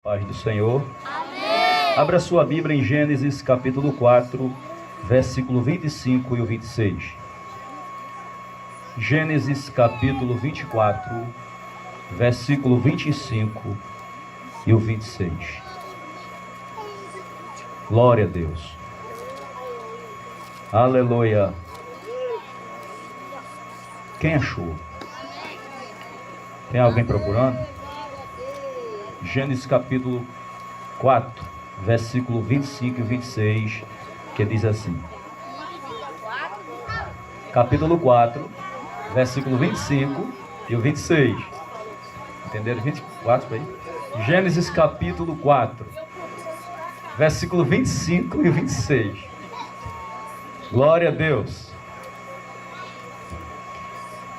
Paz do Senhor. Amém. Abra sua Bíblia em Gênesis capítulo 4, versículo 25 e o 26. Gênesis capítulo 24, versículo 25 e o 26. Glória a Deus. Aleluia. Quem achou? Tem alguém procurando? Gênesis capítulo 4, versículo 25 e 26, que diz assim. Capítulo 4, versículo 25 e o 26. Entenderam? 24 aí? Gênesis capítulo 4, versículo 25 e 26. Glória a Deus.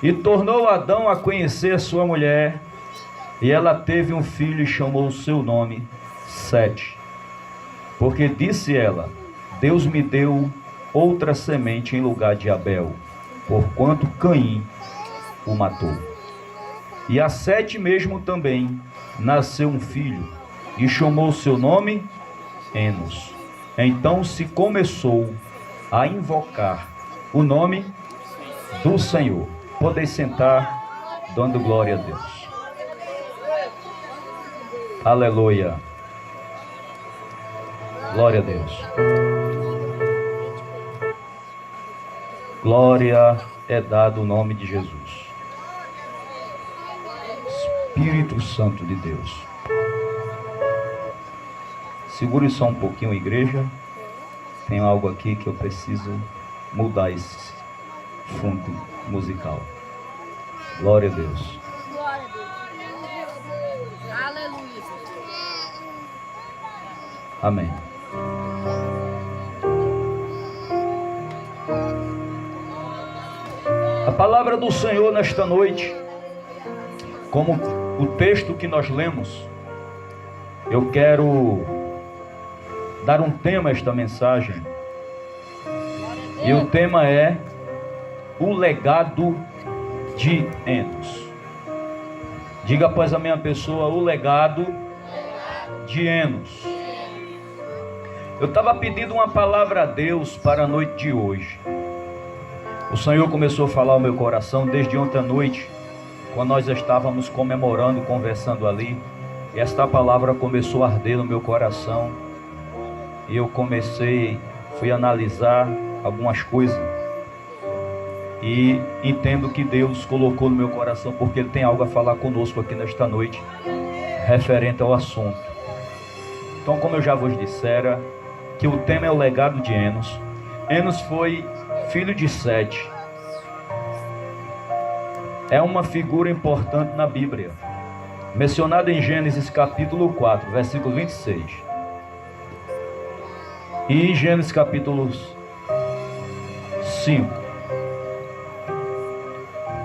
E tornou Adão a conhecer sua mulher, e ela teve um filho e chamou o seu nome Sete. Porque disse ela: Deus me deu outra semente em lugar de Abel, porquanto Caim o matou. E a Sete mesmo também nasceu um filho, e chamou o seu nome Enos. Então se começou a invocar o nome do Senhor. Podem sentar, dando glória a Deus. Aleluia. Glória a Deus. Glória é dado o nome de Jesus. Espírito Santo de Deus. Segure só um pouquinho, igreja. Tem algo aqui que eu preciso mudar esse fundo musical. Glória a Deus. Aleluia. Amém. A palavra do Senhor nesta noite, como o texto que nós lemos, eu quero dar um tema a esta mensagem. E o tema é o legado de Enos. Diga após a minha pessoa: o legado de Enos. Eu estava pedindo uma palavra a Deus para a noite de hoje. O Senhor começou a falar ao meu coração desde ontem à noite, quando nós estávamos comemorando, conversando ali. E esta palavra começou a arder no meu coração. E eu fui analisar algumas coisas. E entendo que Deus colocou no meu coração, porque Ele tem algo a falar conosco aqui nesta noite, referente ao assunto. Então, como eu já vos dissera, que o tema é o legado de Enos. Enos foi filho de Sete. É uma figura importante na Bíblia, mencionada em Gênesis capítulo 4, versículo 26. E em Gênesis capítulo 5,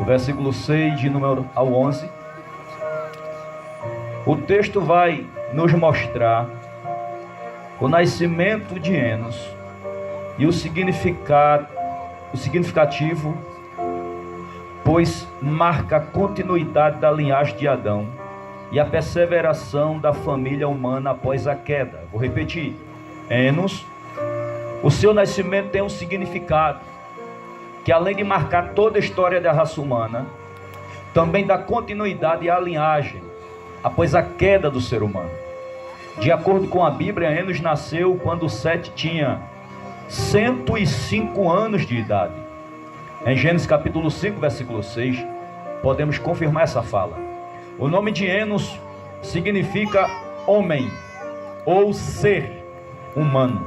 o versículo 6, de número ao 11, o texto vai nos mostrar o nascimento de Enos e o significativo, pois marca a continuidade da linhagem de Adão e a perseveração da família humana após a queda. Vou repetir: Enos, o seu nascimento tem um significado que, além de marcar toda a história da raça humana, também dá continuidade à linhagem após a queda do ser humano. De acordo com a Bíblia, Enos nasceu quando Sete tinha 105 anos de idade. Em Gênesis capítulo 5, versículo 6, podemos confirmar essa fala. O nome de Enos significa homem ou ser humano.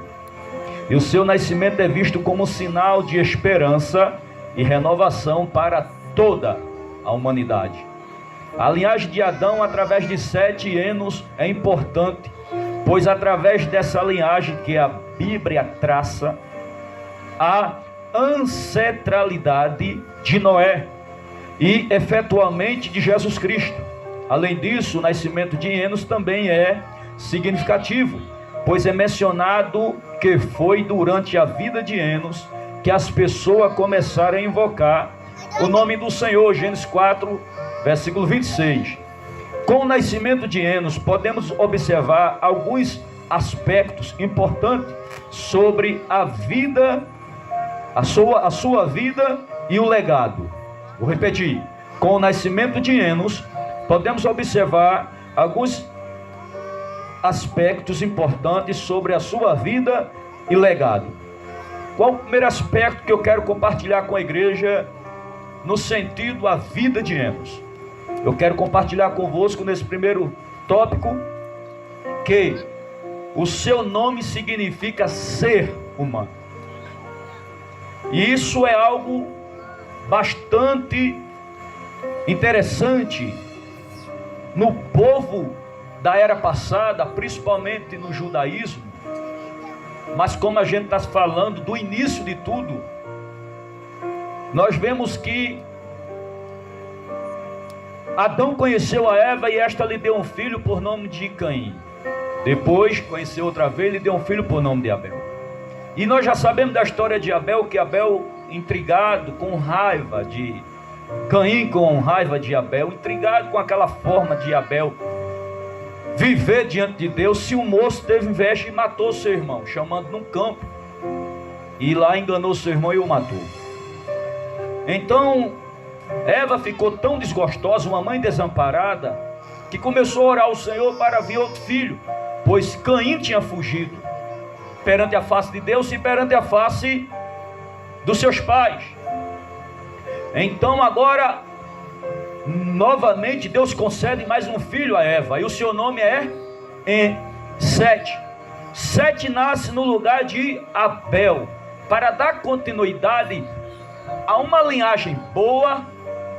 E o seu nascimento é visto como sinal de esperança e renovação para toda a humanidade. A linhagem de Adão através de Sete e Enos é importante, pois através dessa linhagem que a Bíblia traça, a ancestralidade de Noé e efetualmente de Jesus Cristo. Além disso, o nascimento de Enos também é significativo, pois é mencionado que foi durante a vida de Enos que as pessoas começaram a invocar o nome do Senhor. Gênesis 4, versículo 26. Com o nascimento de Enos, podemos observar alguns aspectos importantes sobre a vida, a sua vida e o legado. Vou repetir. Com o nascimento de Enos, podemos observar alguns aspectos importantes sobre a sua vida e legado. Qual o primeiro aspecto que eu quero compartilhar com a igreja no sentido da vida de Enos? Eu quero compartilhar convosco nesse primeiro tópico que o seu nome significa ser humano. E isso é algo bastante interessante no povo da era passada, principalmente no judaísmo. Mas como a gente está falando do início de tudo, nós vemos que Adão conheceu a Eva e esta lhe deu um filho por nome de Caim. Depois conheceu outra vez e lhe deu um filho por nome de Abel. E nós já sabemos da história de Abel, que Abel, intrigado, com raiva de Caim, com raiva de Abel, intrigado com aquela forma de Abel viver diante de Deus, se o moço teve inveja e matou seu irmão, chamando num campo, e lá enganou seu irmão e o matou. Então Eva ficou tão desgostosa, uma mãe desamparada, que começou a orar ao Senhor para vir outro filho, pois Caim tinha fugido perante a face de Deus e perante a face dos seus pais. Então agora, novamente, Deus concede mais um filho a Eva, e o seu nome é Sete. Sete nasce no lugar de Abel, para dar continuidade a uma linhagem boa,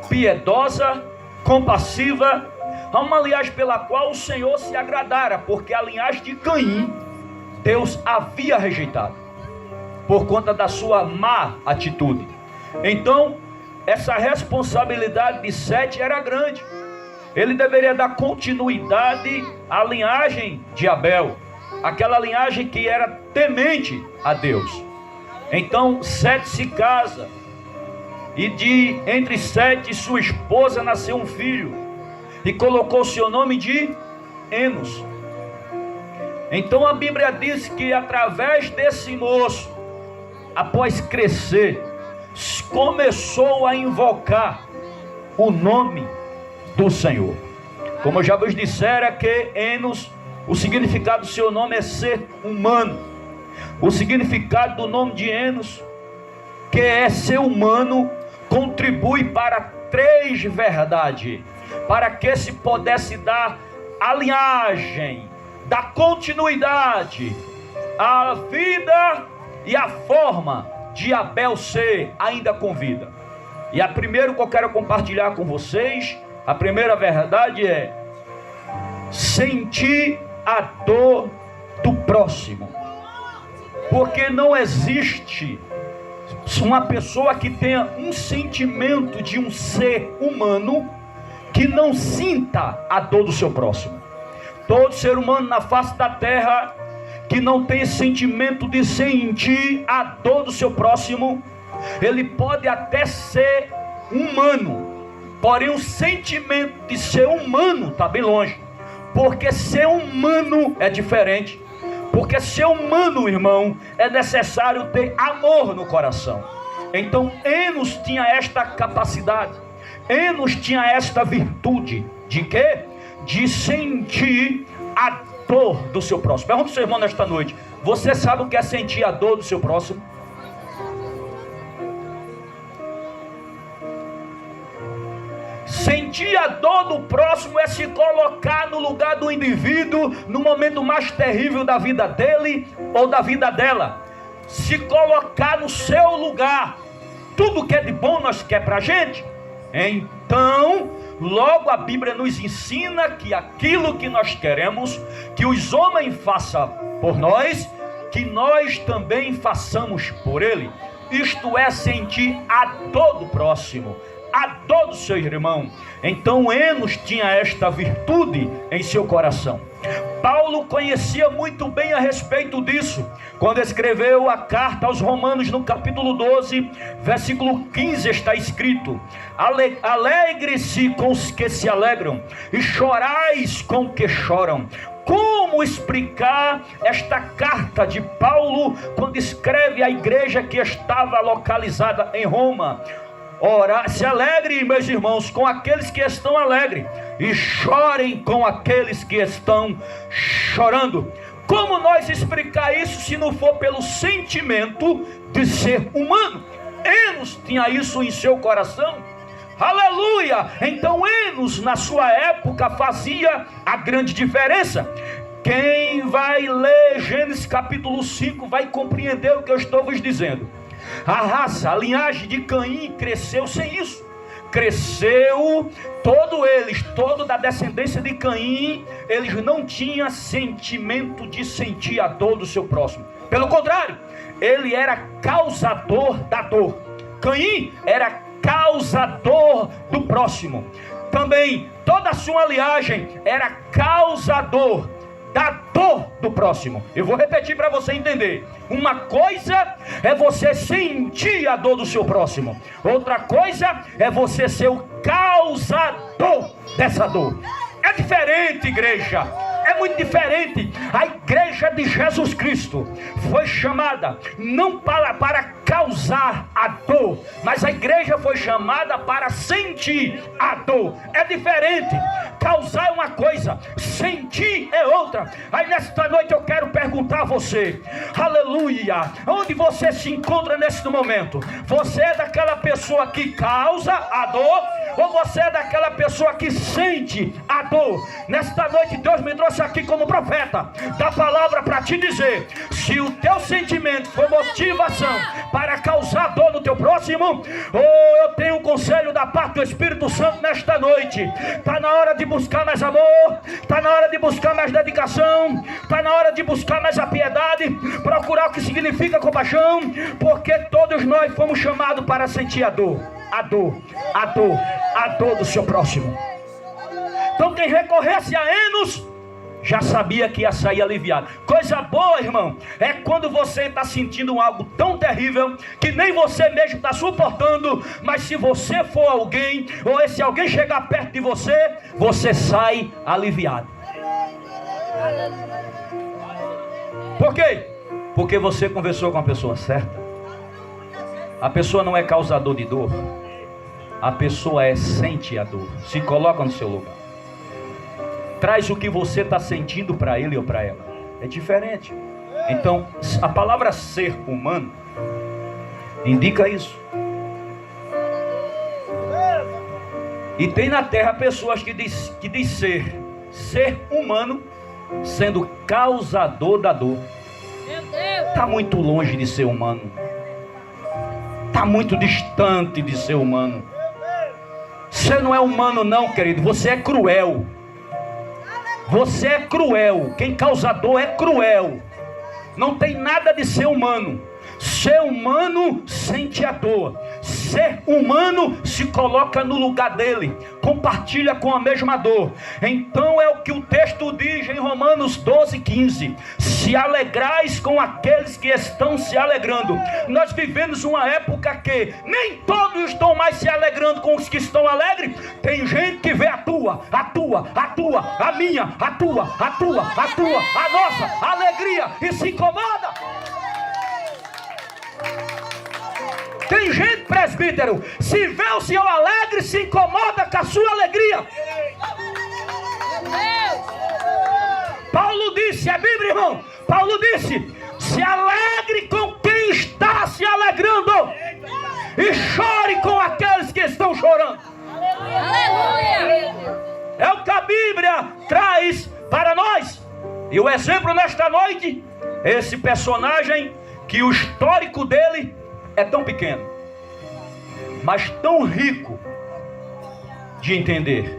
piedosa, compassiva, a uma linhagem pela qual o Senhor se agradara, porque a linhagem de Caim, Deus havia rejeitado, por conta da sua má atitude. Então, essa responsabilidade de Sete era grande. Ele deveria dar continuidade à linhagem de Abel, aquela linhagem que era temente a Deus. Então Sete se casa, e entre Sete e sua esposa nasceu um filho, e colocou seu nome de Enos. Então a Bíblia diz que através desse moço, após crescer, começou a invocar o nome do Senhor. Como eu já vos dissera, que Enos, o significado do seu nome é ser humano. O significado do nome de Enos, que é ser humano, contribui para três verdades, para que se pudesse dar a linhagem, dar continuidade à vida e à forma de Abel ser ainda com vida. E a primeira que eu quero compartilhar com vocês, a primeira verdade é sentir a dor do próximo. Porque não existe uma pessoa que tenha um sentimento de um ser humano que não sinta a dor do seu próximo. Todo ser humano na face da terra que não tem sentimento de sentir a dor do seu próximo, ele pode até ser humano, porém o sentimento de ser humano está bem longe, porque ser humano é diferente. Porque ser humano, irmão, é necessário ter amor no coração. Então Enos tinha esta capacidade, Enos tinha esta virtude de quê? De sentir a dor do seu próximo. Pergunta ao seu irmão nesta noite: você sabe o que é sentir a dor do seu próximo? Sentir a dor do próximo é se colocar no lugar do indivíduo no momento mais terrível da vida dele ou da vida dela. Se colocar no seu lugar. Tudo que é de bom nós quer para a gente. Então, logo a Bíblia nos ensina que aquilo que nós queremos que os homens façam por nós, que nós também façamos por ele. Isto é sentir a dor do próximo, a dor do seu irmão. Então Enos tinha esta virtude em seu coração. Paulo conhecia muito bem a respeito disso, quando escreveu a carta aos Romanos, no capítulo 12, versículo 15, está escrito: alegre-se com os que se alegram, e chorais com os que choram. Como explicar esta carta de Paulo, quando escreve à igreja que estava localizada em Roma? Ora, se alegre, meus irmãos, com aqueles que estão alegres, e chorem com aqueles que estão chorando. Como nós explicar isso se não for pelo sentimento de ser humano? Enos tinha isso em seu coração. Aleluia! Então Enos, na sua época, fazia a grande diferença. Quem vai ler Gênesis capítulo 5 vai compreender o que eu estou vos dizendo. A raça, a linhagem de Caim cresceu sem isso. Cresceu, toda da descendência de Caim, eles não tinham sentimento de sentir a dor do seu próximo. Pelo contrário, ele era causador da dor. Caim era causador do próximo. Também toda a sua linhagem era causador da dor do próximo. Eu vou repetir para você entender. Uma coisa é você sentir a dor do seu próximo, outra coisa é você ser o causador dessa dor. É diferente, igreja. É muito diferente. A igreja de Jesus Cristo foi chamada não para causar a dor, mas a igreja foi chamada para sentir a dor. É diferente. Causar é uma coisa, sentir é outra. Aí nesta noite eu quero perguntar a você, aleluia, onde você se encontra neste momento? Você é daquela pessoa que causa a dor, ou você é daquela pessoa que sente a dor? Nesta noite Deus me trouxe aqui como profeta da palavra para te dizer: se o teu sentimento for motivação para causar dor no teu próximo, eu tenho um conselho da parte do Espírito Santo nesta noite. Está na hora de buscar mais amor, está na hora de buscar mais dedicação, está na hora de buscar mais a piedade, procurar o que significa compaixão, porque todos nós fomos chamados para sentir a dor do seu próximo. Então quem recorresse a Enos já sabia que ia sair aliviado. Coisa boa, irmão, é quando você está sentindo algo tão terrível que nem você mesmo está suportando, mas se você for alguém, ou se alguém chegar perto de você, você sai aliviado. Por quê? Porque você conversou com a pessoa certa. A pessoa não é causador de dor, a pessoa sente a dor. Se coloca no seu lugar. Traz o que você está sentindo para ele ou para ela. É diferente. Então, a palavra ser humano indica isso. E tem na terra pessoas que diz ser humano, sendo causador da dor. Está muito longe de ser humano. Está muito distante de ser humano. Você não é humano não, querido. Você é cruel. Você é cruel. Quem causa dor é cruel. Não tem nada de ser humano. Ser humano sente a dor. Ser humano se coloca no lugar dele, compartilha com a mesma dor. Então é o que o texto diz em Romanos 12:15: se alegrais com aqueles que estão se alegrando. Nós vivemos uma época que nem todos estão mais se alegrando com os que estão alegres. Tem gente que vê a minha, a nossa alegria e se incomoda. Tem gente, presbítero, se vê o Senhor alegre, se incomoda com a sua alegria. Paulo disse, é Bíblia, irmão. Paulo disse: se alegre com quem está se alegrando, e chore com aqueles que estão chorando. Aleluia! É o que a Bíblia traz para nós. E o exemplo nesta noite, esse personagem que o histórico dele é tão pequeno, mas tão rico de entender,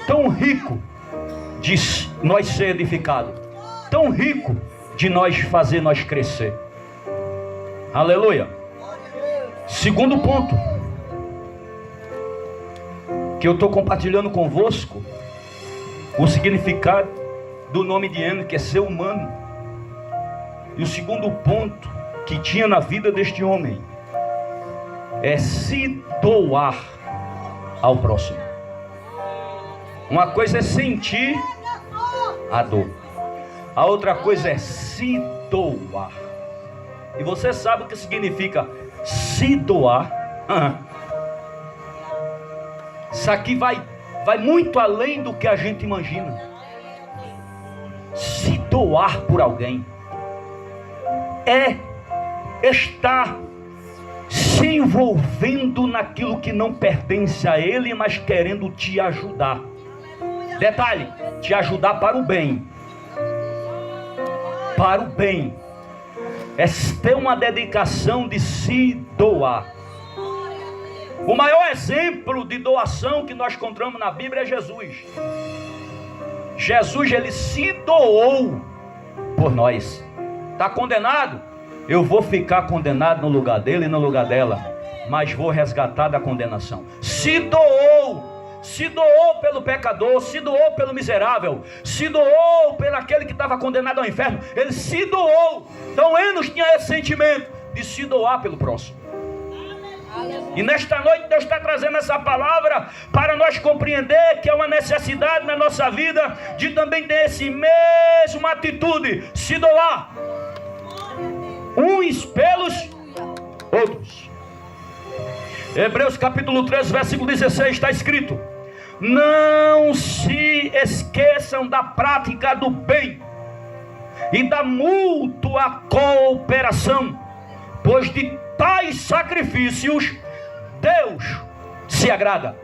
tão rico de nós ser edificados, tão rico de nós fazer nós crescer. Aleluia. Segundo ponto que eu estou compartilhando convosco, o significado do nome de Enoque, que é ser humano. E o segundo ponto que tinha na vida deste homem é se doar ao próximo. Uma coisa é sentir a dor, a outra coisa é se doar. E você sabe o que significa se doar? Isso aqui vai muito além do que a gente imagina. Se doar por alguém é estar se envolvendo naquilo que não pertence a ele, mas querendo te ajudar. Detalhe, te ajudar para o bem. Para o bem. É ter uma dedicação de se doar. O maior exemplo de doação que nós encontramos na Bíblia é Jesus. Jesus, ele se doou por nós. Está condenado? Eu vou ficar condenado no lugar dele e no lugar dela, mas vou resgatar da condenação. Se doou pelo pecador, se doou pelo miserável, se doou pelo aquele que estava condenado ao inferno. Ele se doou. Então Enos tinha esse sentimento de se doar pelo próximo. E nesta noite Deus está trazendo essa palavra para nós compreender que é uma necessidade na nossa vida de também ter esse mesmo atitude, se doar uns pelos outros. Hebreus capítulo 13, versículo 16 está escrito: não se esqueçam da prática do bem e da mútua cooperação, pois de tais sacrifícios Deus se agrada.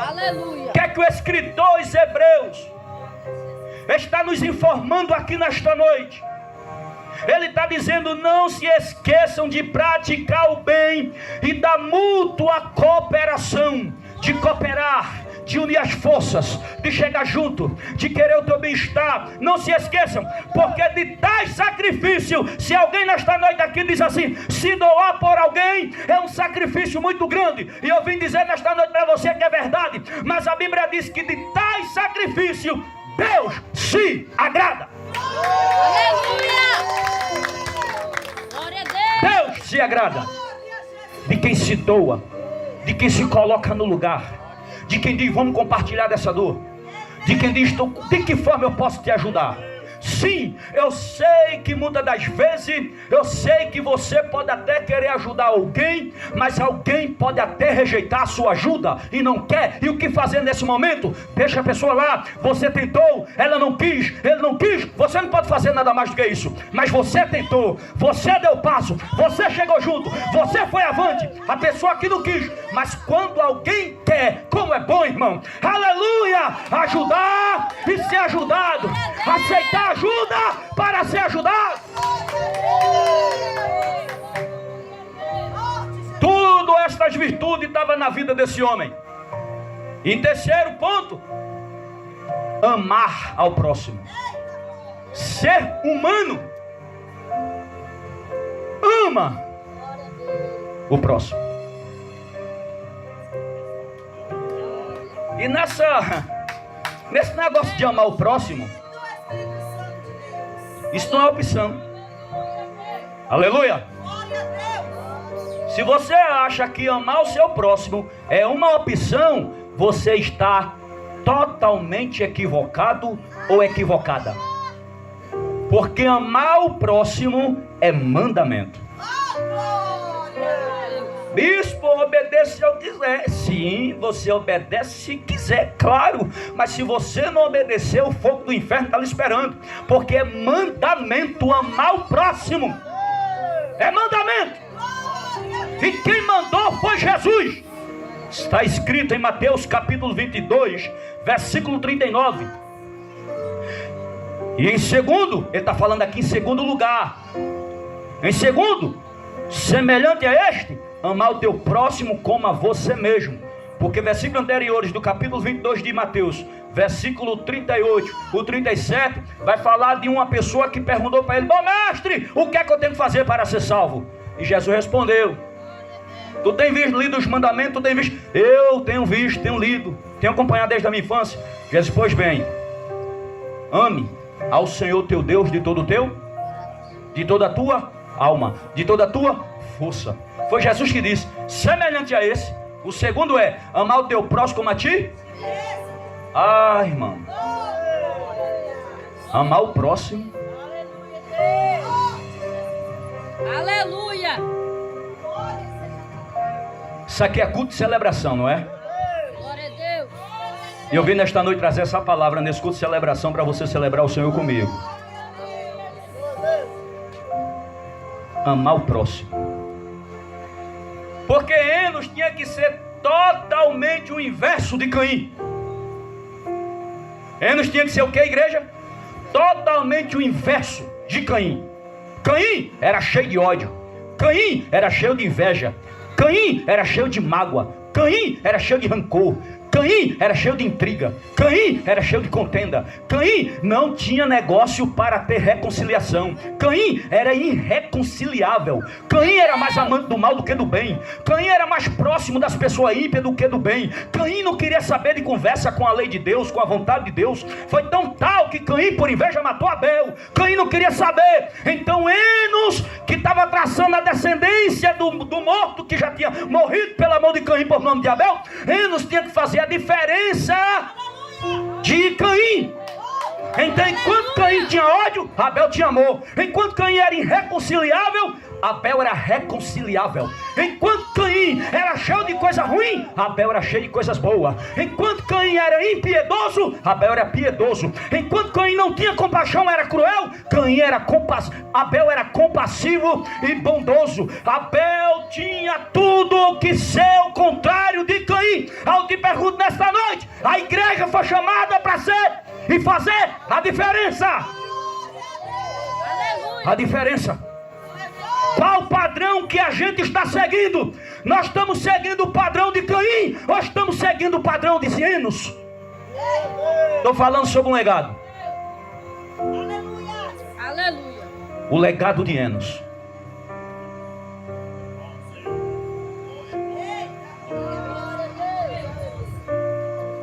Aleluia. O que é que o escritor aos Hebreus está nos informando aqui nesta noite? Ele está dizendo: não se esqueçam de praticar o bem e da mútua cooperação, de cooperar, de unir as forças, de chegar junto, de querer o teu bem-estar. Não se esqueçam, porque de tais sacrifício, se alguém nesta noite aqui diz assim, se doar por alguém é um sacrifício muito grande, e eu vim dizer nesta noite para você que é verdade, mas a Bíblia diz que de tais sacrifício Deus se agrada. Aleluia! Glória a Deus! Deus se agrada de quem se doa, de quem se coloca no lugar, de quem diz: vamos compartilhar dessa dor, de quem diz: de que forma eu posso te ajudar? Sim, eu sei que muitas das vezes, eu sei que você pode até querer ajudar alguém, mas alguém pode até rejeitar a sua ajuda e não quer. E o que fazer nesse momento? Deixa a pessoa lá. Você tentou, ela não quis, ele não quis, você não pode fazer nada mais do que isso. Mas você tentou, você deu passo, você chegou junto, você foi avante. A pessoa que não quis, mas quando alguém quer, como é bom, irmão, aleluia, ajudar e ser ajudado, aceitar ajuda para ser ajudado. Tudo estas virtudes estavam na vida desse homem. E em terceiro ponto, amar ao próximo. Ser humano ama o próximo. E nesse negócio de amar o próximo, isso não é opção. Aleluia. Se você acha que amar o seu próximo é uma opção, você está totalmente equivocado ou equivocada. Porque amar o próximo é mandamento. Bispo, obedeça se eu quiser. Sim, você obedece se quiser, claro. Mas se você não obedecer, o fogo do inferno está lhe esperando. Porque é mandamento amar o próximo. É mandamento. E quem mandou foi Jesus. Está escrito em Mateus capítulo 22, versículo 39. E em segundo, ele está falando aqui em segundo lugar. Em segundo, semelhante a este, amar o teu próximo como a você mesmo. Porque versículos anteriores do capítulo 22 de Mateus, versículo 38, o 37, vai falar de uma pessoa que perguntou para ele: bom mestre, o que é que eu tenho que fazer para ser salvo? E Jesus respondeu: tu tem visto, lido os mandamentos, tu tem visto? Eu tenho visto, tenho lido, tenho acompanhado desde a minha infância. Jesus: pois bem, ame ao Senhor teu Deus de todo o teu, de toda a tua alma, de toda a tua força. Foi Jesus que disse. Semelhante a esse, o segundo é amar o teu próximo como a ti. Ah, irmão, amar o próximo. Aleluia. Isso aqui é culto de celebração, não é? Glória a Deus. E eu vim nesta noite trazer essa palavra nesse culto de celebração para você celebrar o Senhor comigo. Amar o próximo. Porque Enos tinha que ser totalmente o inverso de Caim. Enos tinha que ser o que, igreja? Totalmente o inverso de Caim. Caim era cheio de ódio. Caim era cheio de inveja. Caim era cheio de mágoa. Caim era cheio de rancor. Caim era cheio de intriga. Caim era cheio de contenda. Caim não tinha negócio para ter reconciliação. Caim era irreconciliável. Caim era mais amante do mal do que do bem. Caim era mais próximo das pessoas ímpias do que do bem. Caim não queria saber de conversa com a lei de Deus, com a vontade de Deus. Foi tão tal que Caim, por inveja, matou Abel. Caim não queria saber. Então Enos, que estava traçando a descendência do morto que já tinha morrido pela mão de Caim por nome de Abel, Enos tinha que fazer a diferença de Caim. Então, enquanto Caim tinha ódio, Abel tinha amor. Enquanto Caim era irreconciliável, Abel era reconciliável. Enquanto Caim era cheio de coisa ruim, Abel era cheio de coisas boas. Enquanto Caim era impiedoso, Abel era piedoso. Enquanto Caim não tinha compaixão, era cruel, Abel era compassivo e bondoso. Abel tinha tudo que ser o contrário de Caim. Eu te pergunto nesta noite, a igreja foi chamada para ser e fazer a diferença. A diferença. Qual o padrão que a gente está seguindo? Nós estamos seguindo o padrão de Caim ou estamos seguindo o padrão de Enos? Estou falando sobre um legado. Aleluia. O legado de Enos.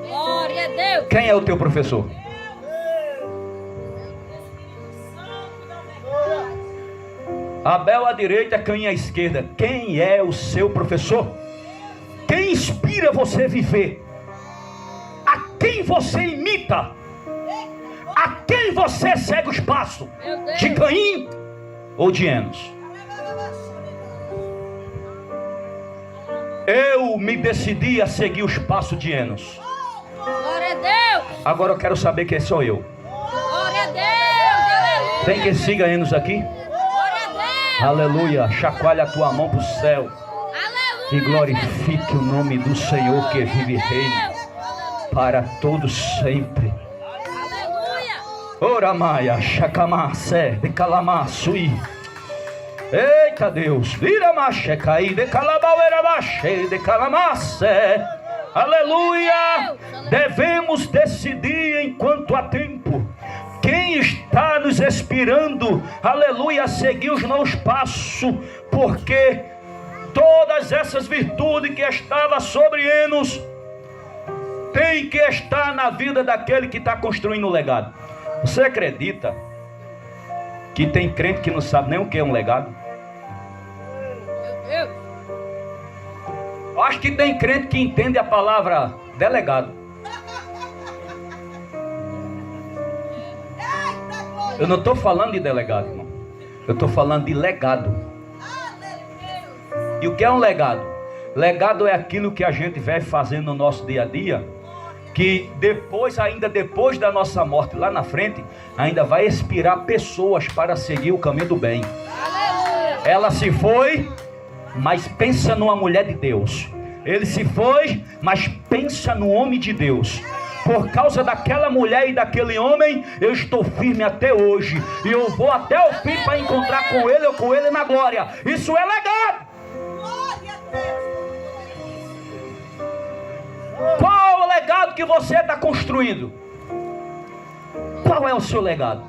Glória a Deus. Quem é o teu professor? Abel à direita, Caim à esquerda. Quem é o seu professor? Quem inspira você a viver? A quem você imita? A quem você segue os passos? De Caim ou de Enos? Eu me decidi a seguir os passos de Enos. Glória a Deus. Agora eu quero saber quem sou eu. Glória a Deus. Aleluia. Tem quem siga Enos aqui? Aleluia, chacoalha a tua mão para o céu. Aleluia. E glorifique o nome do Senhor que vive e reina para todos sempre. Aleluia. Ora maia, chacamassé, de calamassui. Eita Deus, vira maché, caí de calabauera maché, de calamassé. Aleluia. Devemos decidir enquanto há tempo. Quem está nos inspirando, aleluia, a seguir os meus passos, porque todas essas virtudes que estavam sobre Enos, tem que estar na vida daquele que está construindo o legado. Você acredita que tem crente que não sabe nem o que é um legado? Meu Deus. Eu acho que tem crente que entende a palavra delegado. Eu não estou falando de delegado, irmão. Eu estou falando de legado. E o que é um legado? Legado é aquilo que a gente vai fazendo no nosso dia a dia, que depois, ainda depois da nossa morte, lá na frente, ainda vai inspirar pessoas para seguir o caminho do bem. Ela se foi, mas pensa numa mulher de Deus. Ele se foi, mas pensa no homem de Deus. Por causa daquela mulher e daquele homem, eu estou firme até hoje. E eu vou até o fim para encontrar com ele ou com ele na glória. Isso é legado. Qual o legado que você está construindo? Qual é o seu legado?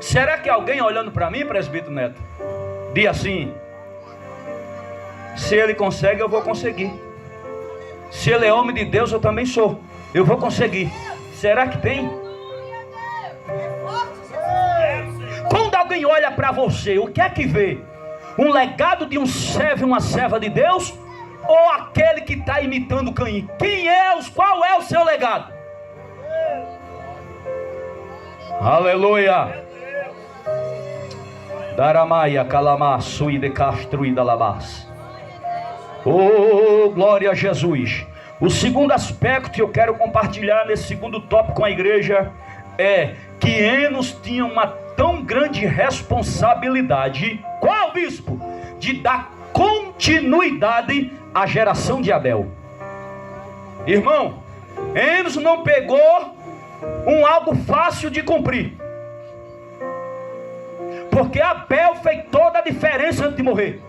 Será que alguém olhando para mim, presbítero Neto, diz assim: se ele consegue, eu vou conseguir. Se ele é homem de Deus, eu também sou. Eu vou conseguir. Será que tem? Quando alguém olha para você, o que é que vê? Um legado de um servo e uma serva de Deus? Ou aquele que está imitando Caim? Qual é o seu legado? Aleluia. Daramaia calamaçui de castruída labás. Oh, glória a Jesus. O segundo aspecto que eu quero compartilhar nesse segundo tópico com a igreja é que Enos tinha uma tão grande responsabilidade. Qual, bispo? De dar continuidade à geração de Abel. Irmão, Enos não pegou algo fácil de cumprir, porque Abel fez toda a diferença antes de morrer.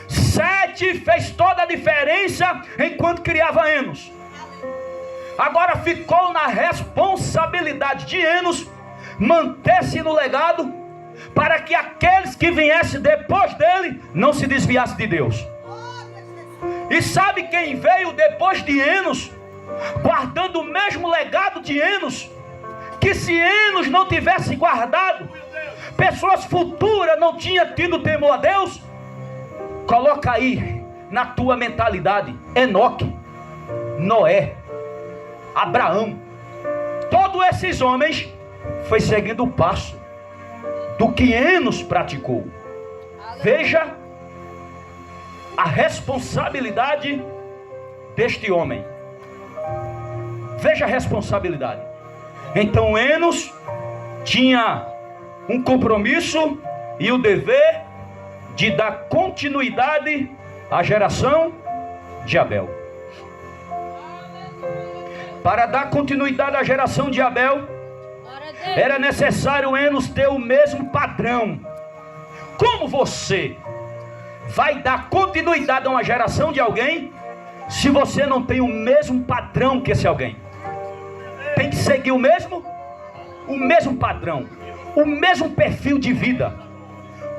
Sete fez toda a diferença enquanto criava Enos. Agora ficou na responsabilidade de Enos manter-se no legado, para que aqueles que viessem depois dele não se desviassem de Deus. E sabe quem veio depois de Enos, guardando o mesmo legado de Enos? Que se Enos não tivesse guardado, pessoas futuras não tinham tido temor a Deus. Coloca aí na tua mentalidade: Enoque, Noé, Abraão. Todos esses homens foi seguindo o passo do que Enos praticou. Veja a responsabilidade deste homem. Veja a responsabilidade. Então Enos tinha um compromisso e o dever de dar continuidade à geração de Abel. Para dar continuidade à geração de Abel, era necessário Enos ter o mesmo padrão. Como você vai dar continuidade a uma geração de alguém se você não tem o mesmo padrão que esse alguém? Tem que seguir o mesmo padrão, o mesmo perfil de vida.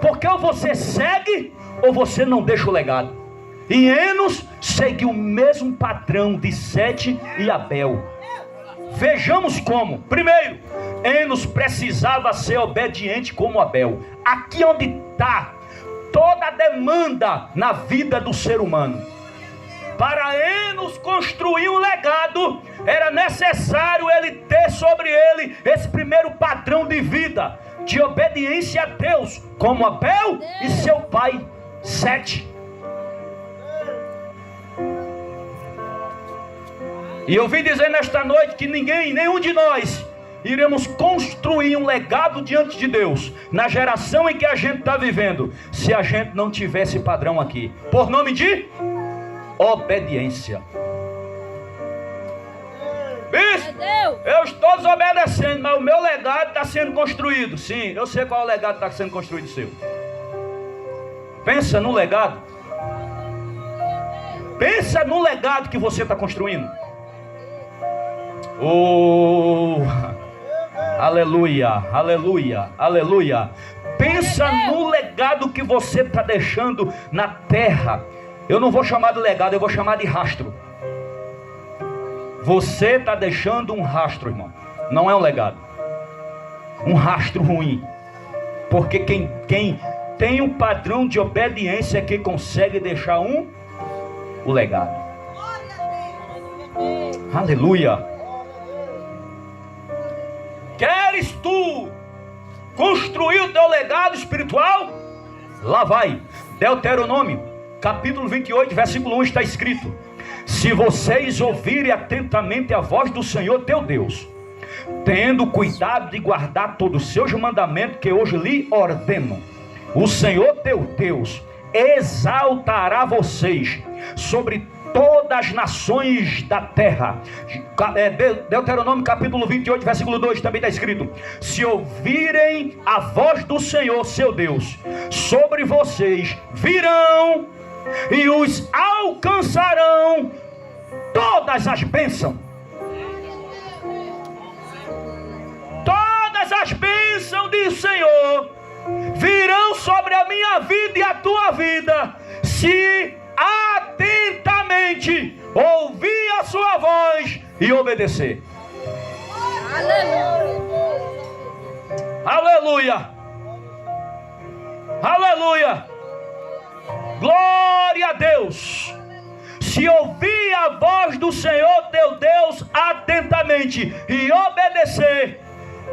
Porque ou você segue ou você não deixa o legado. E Enos seguiu o mesmo padrão de Sete e Abel. Vejamos como. Primeiro, Enos precisava ser obediente como Abel. Aqui onde está toda a demanda na vida do ser humano. Para Enos construir um legado, era necessário ele ter sobre ele esse primeiro padrão de vida, de obediência a Deus, como Abel e seu pai Sete. E eu vim dizer nesta noite que nenhum de nós iremos construir um legado diante de Deus na geração em que a gente está vivendo, se a gente não tiver esse padrão aqui, por nome de obediência. Bispo, eu estou desobedecendo, mas o meu legado está sendo construído. Sim, eu sei qual é o legado que está sendo construído seu. Pensa no legado. Pensa no legado que você está construindo. Oh, aleluia, aleluia, aleluia. Pensa no legado que você está deixando na terra. Eu não vou chamar de legado, eu vou chamar de rastro. Você está deixando um rastro, irmão. Não é um legado. Um rastro ruim. Porque quem tem um padrão de obediência é quem consegue deixar o legado. Aleluia. Queres tu construir o teu legado espiritual? Lá vai. Deuteronômio, capítulo 28, versículo 1 está escrito: se vocês ouvirem atentamente a voz do Senhor teu Deus, tendo cuidado de guardar todos os seus mandamentos que hoje lhe ordeno, o Senhor teu Deus exaltará vocês sobre todas as nações da terra. Deuteronômio capítulo 28, versículo 2 também está escrito: se ouvirem a voz do Senhor seu Deus, sobre vocês virão e os alcançarão todas as bênçãos. Todas as bênçãos do Senhor virão sobre a minha vida e a tua vida, se atentamente ouvir a sua voz e obedecer. Aleluia. Aleluia. Glória a Deus. Se ouvir a voz do Senhor teu Deus atentamente e obedecer,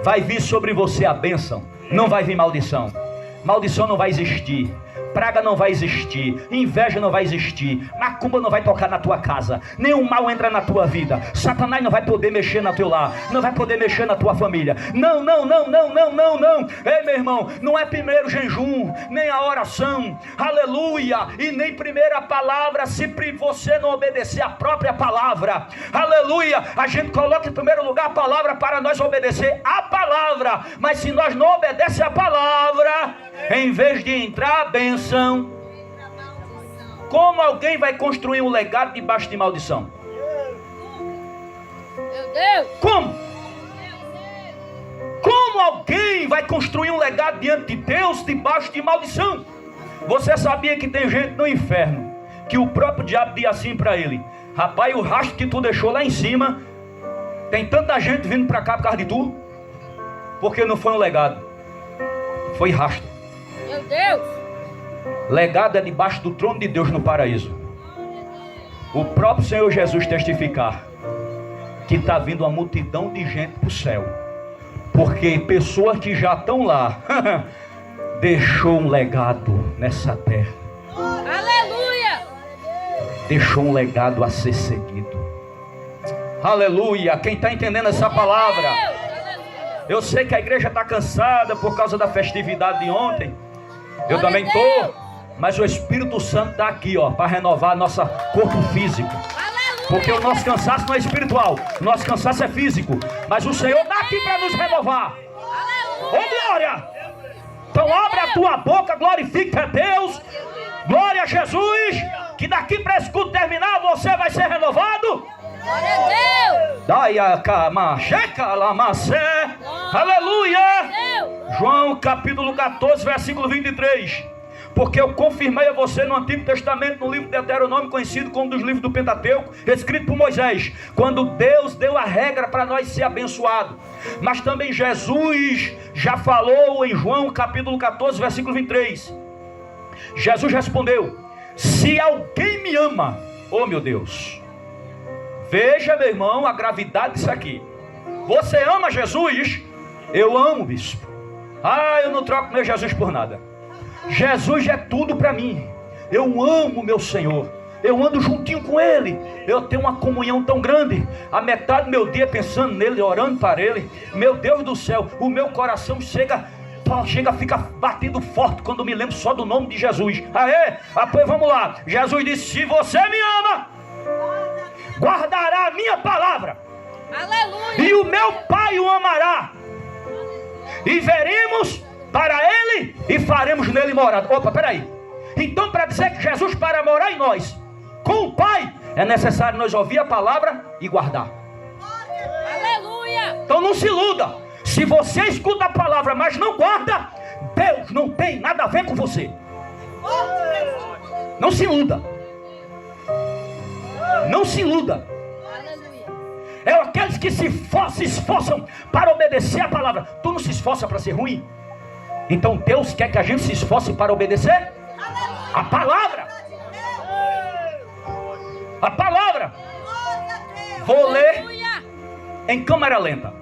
vai vir sobre você a bênção, não vai vir maldição. Maldição não vai existir, praga não vai existir, inveja não vai existir, macumba não vai tocar na tua casa, nenhum mal entra na tua vida, Satanás não vai poder mexer no teu lar, não vai poder mexer na tua família. Não, não, não, não, não, não, não. Ei, meu irmão, não é primeiro jejum, nem a oração, aleluia, e nem primeira palavra, se você não obedecer a própria palavra, aleluia. A gente coloca em primeiro lugar a palavra para nós obedecer a palavra, mas se nós não obedecemos a palavra, em vez de entrar a bênção, como alguém vai construir um legado debaixo de maldição? Meu Deus! Como? Como alguém vai construir um legado diante de Deus debaixo de maldição? Você sabia que tem gente no inferno que o próprio diabo diz assim para ele: rapaz, o rastro que tu deixou lá em cima, tem tanta gente vindo para cá por causa de tu, porque não foi um legado, foi rastro. Meu Deus! Legado é debaixo do trono de Deus no paraíso. O próprio Senhor Jesus testificar que está vindo uma multidão de gente para o céu, porque pessoas que já estão lá deixou um legado nessa terra. Aleluia! Deixou um legado a ser seguido. Aleluia! Quem está entendendo essa palavra? Eu sei que a igreja está cansada por causa da festividade de ontem. Eu também estou, mas o Espírito Santo está aqui, ó, para renovar nosso corpo físico. Porque o nosso cansaço não é espiritual, o nosso cansaço é físico. Mas o Senhor está aqui para nos renovar. Ô glória! Então abre a tua boca, glorifica a Deus. Glória a Jesus. Que daqui para esse culto terminar você vai ser renovado. Glória a Deus! Aleluia! João capítulo 14, versículo 23. Porque eu confirmei a você no Antigo Testamento, no livro de Deuteronômio, conhecido como dos livros do Pentateuco, escrito por Moisés, quando Deus deu a regra para nós ser abençoado. Mas também Jesus já falou em João capítulo 14, versículo 23. Jesus respondeu: se alguém me ama, oh meu Deus, veja, meu irmão, a gravidade disso aqui. Você ama Jesus? Eu amo, bispo. Eu não troco meu Jesus por nada. Jesus é tudo para mim. Eu amo meu Senhor. Eu ando juntinho com Ele. Eu tenho uma comunhão tão grande. A metade do meu dia pensando nele, orando para Ele. Meu Deus do céu, o meu coração chega, fica batido forte quando me lembro só do nome de Jesus. Pois vamos lá. Jesus disse: se você me ama, guardará a minha palavra. Aleluia! E o meu Pai o amará. E veremos para Ele e faremos nele morada. Opa, peraí. Então, para dizer que Jesus para morar em nós, com o Pai, é necessário nós ouvir a palavra e guardar. Aleluia! Então não se iluda. Se você escuta a palavra, mas não guarda, Deus não tem nada a ver com você. Não se iluda. Não se iluda. É aqueles que se esforçam para obedecer a palavra. Tu não se esforça para ser ruim? Então Deus quer que a gente se esforce para obedecer a palavra. A palavra. Vou ler em câmera lenta.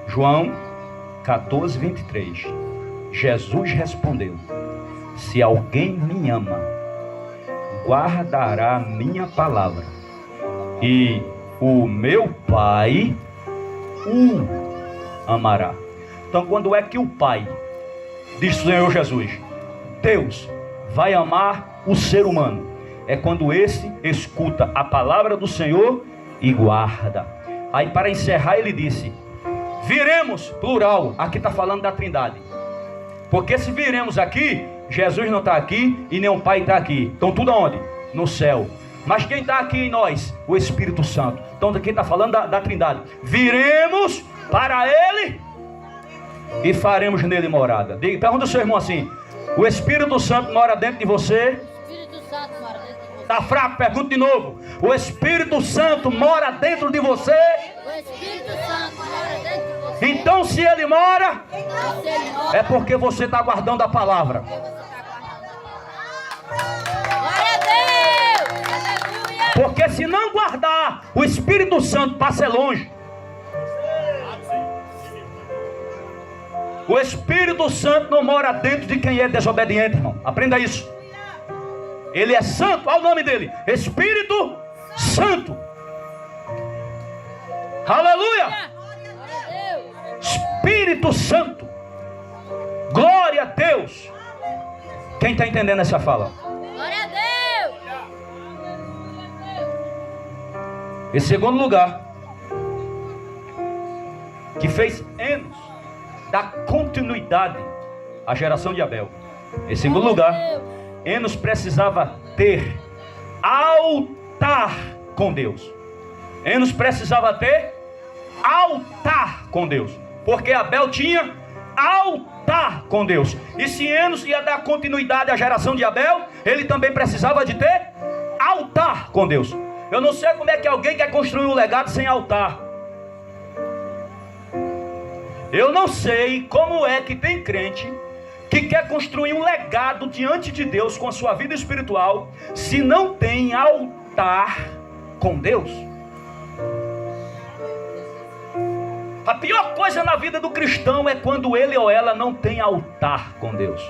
João 14, 23. Jesus respondeu: se alguém me ama, guardará a minha palavra, e o meu Pai o amará. Então, quando é que o Pai, diz o Senhor Jesus, Deus vai amar o ser humano? É quando esse escuta a palavra do Senhor e guarda. Aí, para encerrar, ele disse: viremos, plural, aqui está falando da Trindade. Porque se viremos aqui, Jesus não está aqui e nem o Pai está aqui. Então tudo aonde? No céu. Mas quem está aqui em nós? O Espírito Santo. Então aqui está falando da Trindade. Viremos para Ele e faremos nele morada. Pergunta ao seu irmão assim: o Espírito Santo mora dentro de você? O Espírito Santo mora dentro de você. Está fraco? Pergunta de novo. O Espírito Santo mora dentro de você? O Espírito Santo Então, se ele mora, Se ele morre, é porque você está guardando a palavra. glória a Deus. Aleluia. Porque se não guardar, o Espírito Santo passa longe. O Espírito Santo não mora dentro de quem é desobediente, irmão. Aprenda isso. Ele é santo, olha o nome dele: Espírito Santo. Aleluia! Glória a Deus. Espírito Santo. Glória a Deus. Quem está entendendo essa fala? Glória a Deus. Em segundo lugar, que fez Enos dar continuidade à geração de Abel. Em segundo lugar, Enos precisava ter altar com Deus. Enos precisava ter altar com Deus, porque Abel tinha altar com Deus. E se Enos ia dar continuidade à geração de Abel, ele também precisava de ter altar com Deus. Eu não sei como é que alguém quer construir um legado sem altar. Eu não sei como é que tem crente que quer construir um legado diante de Deus com a sua vida espiritual, se não tem altar com Deus. A pior coisa na vida do cristão é quando ele ou ela não tem altar com Deus.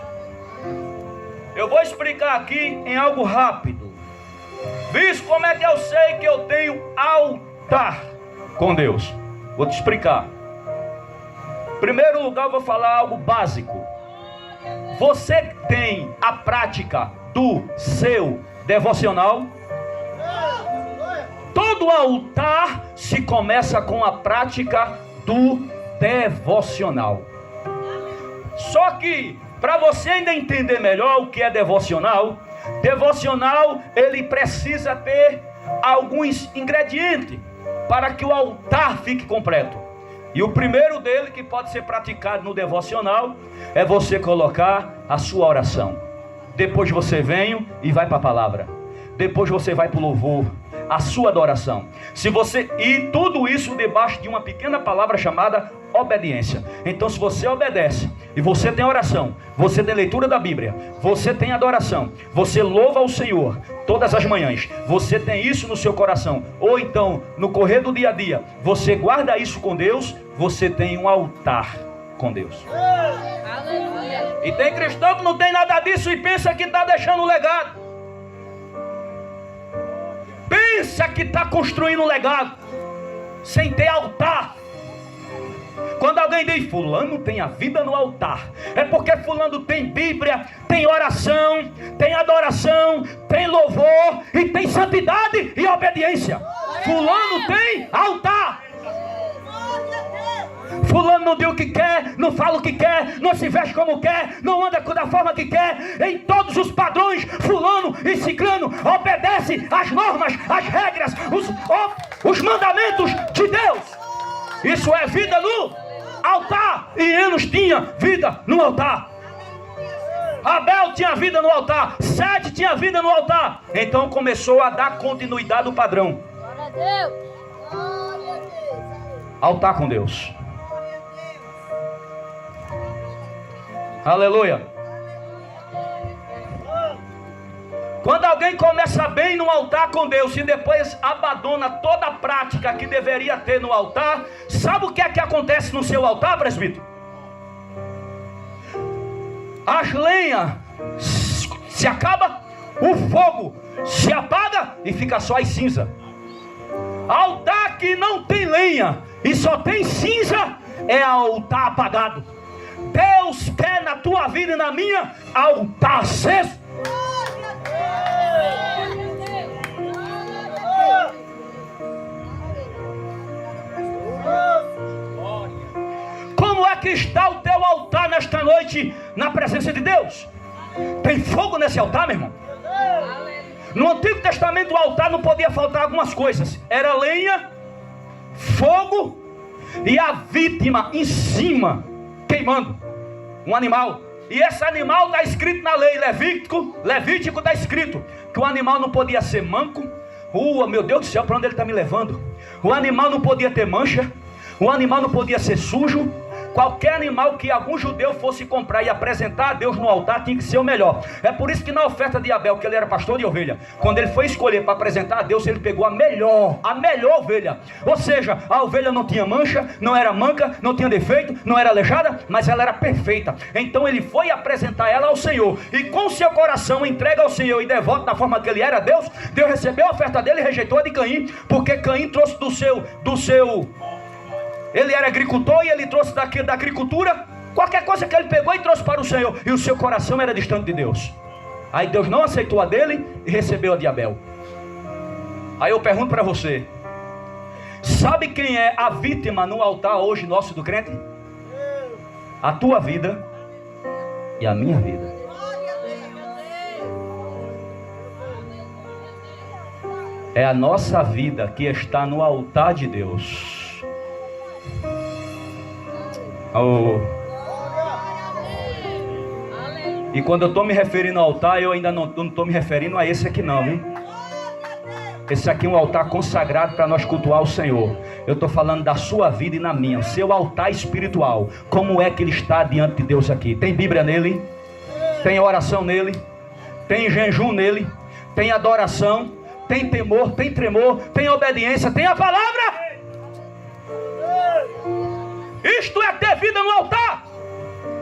Eu vou explicar aqui em algo rápido. Diz como é que eu sei que eu tenho altar com Deus. Vou te explicar. Em primeiro lugar, eu vou falar algo básico. Você tem a prática do seu devocional? Todo altar se começa com a prática do devocional. Só que, para você ainda entender melhor o que é devocional, ele precisa ter alguns ingredientes para que o altar fique completo. E o primeiro dele, que pode ser praticado no devocional, é você colocar a sua oração. Depois você vem e vai para a palavra. Depois você vai para o louvor, a sua adoração. E tudo isso debaixo de uma pequena palavra chamada obediência. Então, se você obedece e você tem oração, você tem leitura da Bíblia, você tem adoração, você louva ao Senhor todas as manhãs, você tem isso no seu coração, ou então no correr do dia a dia, você guarda isso com Deus, você tem um altar com Deus. Aleluia. E tem cristão que não tem nada disso e pensa que está deixando um legado. Pensa que está construindo um legado sem ter altar. Quando alguém diz fulano tem a vida no altar, é porque fulano tem Bíblia, tem oração, tem adoração, tem louvor e tem santidade e obediência. Fulano tem altar. Fulano não diz o que quer, não fala o que quer, não se veste como quer, não anda da forma que quer. Em todos os padrões, fulano e ciclano obedece às normas, às regras, os mandamentos de Deus. Isso é vida no altar. E Enos tinha vida no altar. Abel tinha vida no altar. Sete tinha vida no altar. Então começou a dar continuidade ao padrão. Glória a Deus. Glória a Deus. Altar com Deus. Aleluia. Quando alguém começa bem no altar com Deus e depois abandona toda a prática que deveria ter no altar, sabe o que é que acontece no seu altar, presbítero? As lenhas se acabam, o fogo se apaga e fica só as cinzas. Altar que não tem lenha e só tem cinza é altar apagado. Deus quer na tua vida e na minha altar aceso. Como é que está o teu altar nesta noite na presença de Deus? Tem fogo nesse altar, meu irmão? No Antigo Testamento o altar não podia faltar algumas coisas. Era lenha, fogo e a vítima em cima queimando, um animal. E esse animal está escrito na lei, Levítico está escrito que o animal não podia ser manco. Meu Deus do céu, para onde ele está me levando? O animal não podia ter mancha, O animal não podia ser sujo. Qualquer animal que algum judeu fosse comprar e apresentar a Deus no altar tinha que ser o melhor. É por isso que na oferta de Abel, que ele era pastor de ovelha, quando ele foi escolher para apresentar a Deus, ele pegou a melhor ovelha. Ou seja, a ovelha não tinha mancha, não era manca, não tinha defeito, não era aleijada, mas ela era perfeita. Então ele foi apresentar ela ao Senhor, e com seu coração entrega ao Senhor e devoto da forma que ele era a Deus. Deus recebeu a oferta dele e rejeitou a de Caim, porque Caim trouxe do seu ele era agricultor e ele trouxe da agricultura qualquer coisa que ele pegou e trouxe para o Senhor, e o seu coração era distante de Deus. Aí Deus não aceitou a dele e recebeu a de Abel. Aí eu pergunto para você: sabe quem é a vítima no altar hoje nosso do crente? A tua vida e a minha vida. É a nossa vida que está no altar de Deus. Oh. E quando eu estou me referindo ao altar, eu ainda não estou me referindo a esse aqui não, viu? Esse aqui é um altar consagrado para nós cultuar o Senhor. Eu estou falando da sua vida e na minha, o seu altar espiritual. Como é que ele está diante de Deus aqui? Tem Bíblia nele? Tem oração nele? Tem jejum nele? Tem adoração? Tem temor? Tem tremor? Tem obediência? Tem a palavra? Isto é ter vida no altar.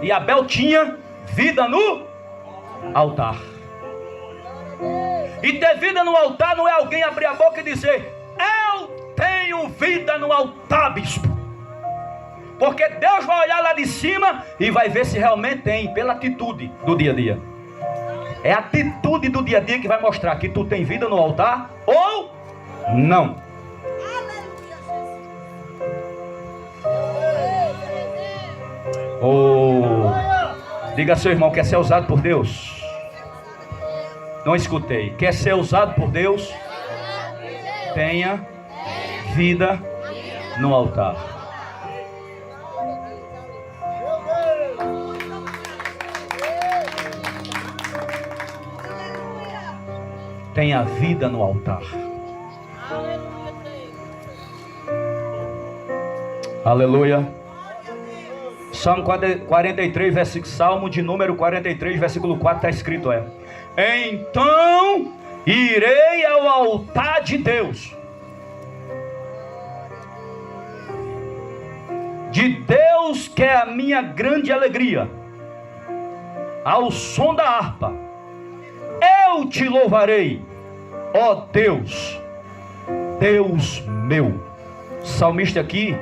E Abel tinha vida no altar. E ter vida no altar não é alguém abrir a boca e dizer: eu tenho vida no altar, bispo. Porque Deus vai olhar lá de cima e vai ver se realmente tem, pela atitude do dia a dia. É a atitude do dia a dia que vai mostrar que tu tem vida no altar ou não. Oh, diga a seu irmão: quer ser usado por Deus? Não escutei. Quer ser usado por Deus? Tenha vida no altar. Tenha vida no altar. Aleluia. Salmo 43, Salmo de número 43, versículo 4, está escrito: então irei ao altar de Deus, de Deus que é a minha grande alegria, ao som da harpa, eu te louvarei, ó Deus, Deus meu. O salmista aqui,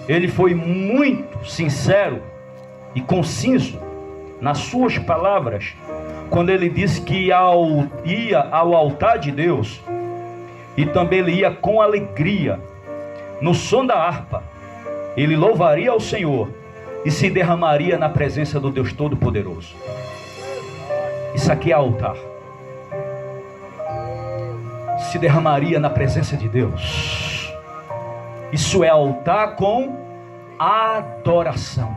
ele foi muito sincero e conciso nas suas palavras, quando ele disse que ia ao altar de Deus, e também ele ia com alegria, no som da harpa, ele louvaria ao Senhor e se derramaria na presença do Deus Todo-Poderoso. Isso aqui é altar. Se derramaria na presença de Deus. Isso é altar com adoração.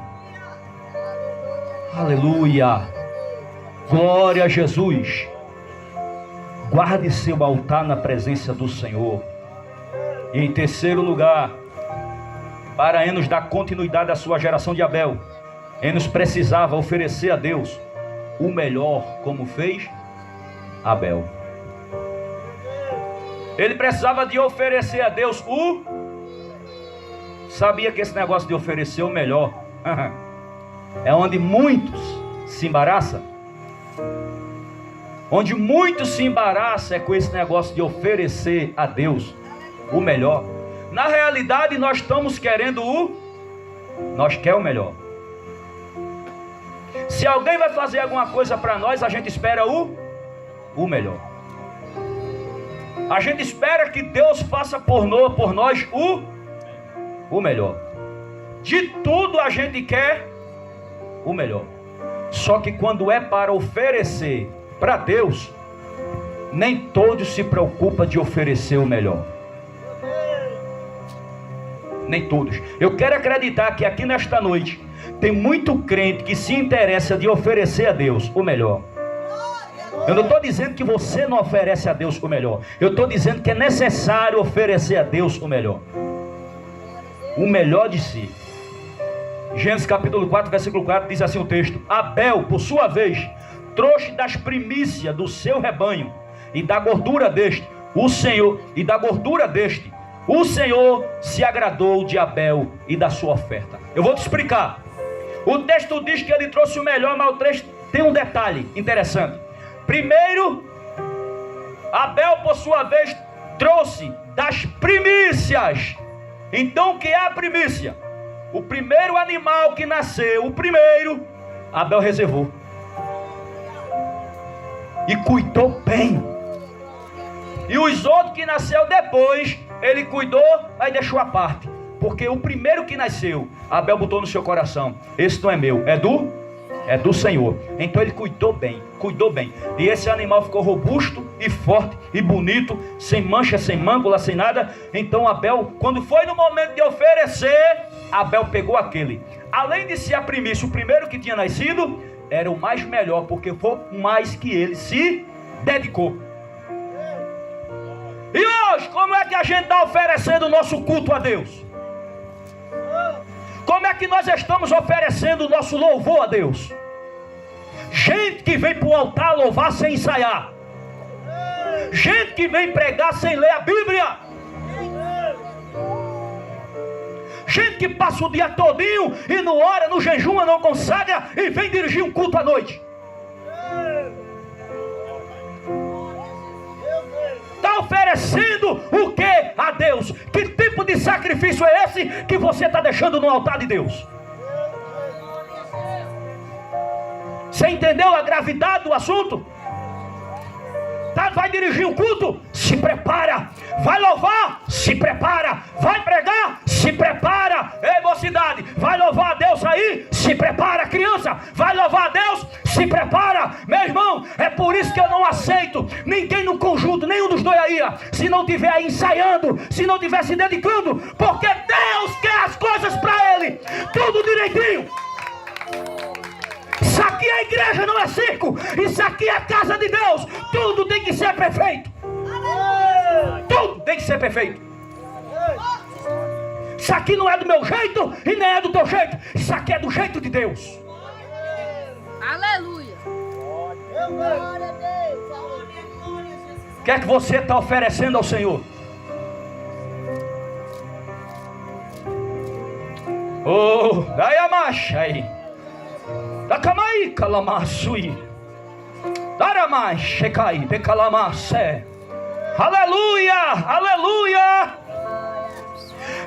Aleluia. Glória a Jesus. Guarde seu altar na presença do Senhor. E em terceiro lugar, para Enos dar continuidade à sua geração de Abel, Enos precisava oferecer a Deus o melhor, como fez Abel. Ele precisava de oferecer a Deus o... Sabia que esse negócio de oferecer o melhor é onde muitos se embaraçam? Onde muitos se embaraçam é com esse negócio de oferecer a Deus o melhor. Na realidade, nós estamos querendo nós queremos o melhor. Se alguém vai fazer alguma coisa para nós, a gente espera o melhor. A gente espera que Deus faça por nós o melhor. De tudo a gente quer o melhor. Só que quando é para oferecer para Deus, nem todos se preocupam de oferecer o melhor. Nem todos. Eu quero acreditar que aqui nesta noite tem muito crente que se interessa de oferecer a Deus o melhor. Eu não estou dizendo que você não oferece a Deus o melhor. Eu estou dizendo que é necessário oferecer a Deus o melhor. o melhor de si. Gênesis capítulo 4, versículo 4, diz assim o texto: Abel, por sua vez, trouxe das primícias do seu rebanho e da gordura deste, o Senhor se agradou de Abel e da sua oferta. Eu vou te explicar. O texto diz que ele trouxe o melhor, mas o texto tem um detalhe interessante. Primeiro, Abel, por sua vez, trouxe das primícias. Então, o que é a primícia? O primeiro animal que nasceu, Abel reservou e cuidou bem. E os outros que nasceu depois, ele cuidou, aí deixou a parte. Porque o primeiro que nasceu, Abel botou no seu coração: esse não é meu, é do Senhor. Então ele cuidou bem. E esse animal ficou robusto e forte e bonito, sem mancha, sem mácula, sem nada. Então Abel, quando foi no momento de oferecer, Abel pegou aquele. Além de ser a primícia, o primeiro que tinha nascido, era o mais melhor, porque foi o mais que ele se dedicou. E hoje, como é que a gente está oferecendo o nosso culto a Deus? Como é que nós estamos oferecendo o nosso louvor a Deus? Gente que vem para o altar louvar sem ensaiar. Gente que vem pregar sem ler a Bíblia. Gente que passa o dia todinho e não ora, não jejuma, não consagra e vem dirigir um culto à noite. Está oferecendo o que a Deus? Que tipo de sacrifício é esse que você está deixando no altar de Deus? Você entendeu a gravidade do assunto? Vai dirigir um culto? Se prepara. Vai louvar? Se prepara. Vai pregar? Se prepara. Ei, mocidade, vai louvar a Deus aí? Se prepara. Criança, vai louvar a Deus? Se prepara. Meu irmão, é por isso que eu não aceito ninguém no conjunto, nenhum dos dois aí, se não estiver ensaiando, se não estiver se dedicando, porque Deus quer as coisas para Ele, tudo direitinho. Isso aqui é igreja, não é circo. Isso aqui é a casa de Deus. Tudo tem que ser perfeito. Tudo tem que ser perfeito. Isso aqui não é do meu jeito e nem é do teu jeito. Isso aqui é do jeito de Deus. Aleluia. O que é que você está oferecendo ao Senhor? Oh, daí a marcha aí. Dakamai kalamasui. Daramai shekai dekalamasse. Aleluia, aleluia.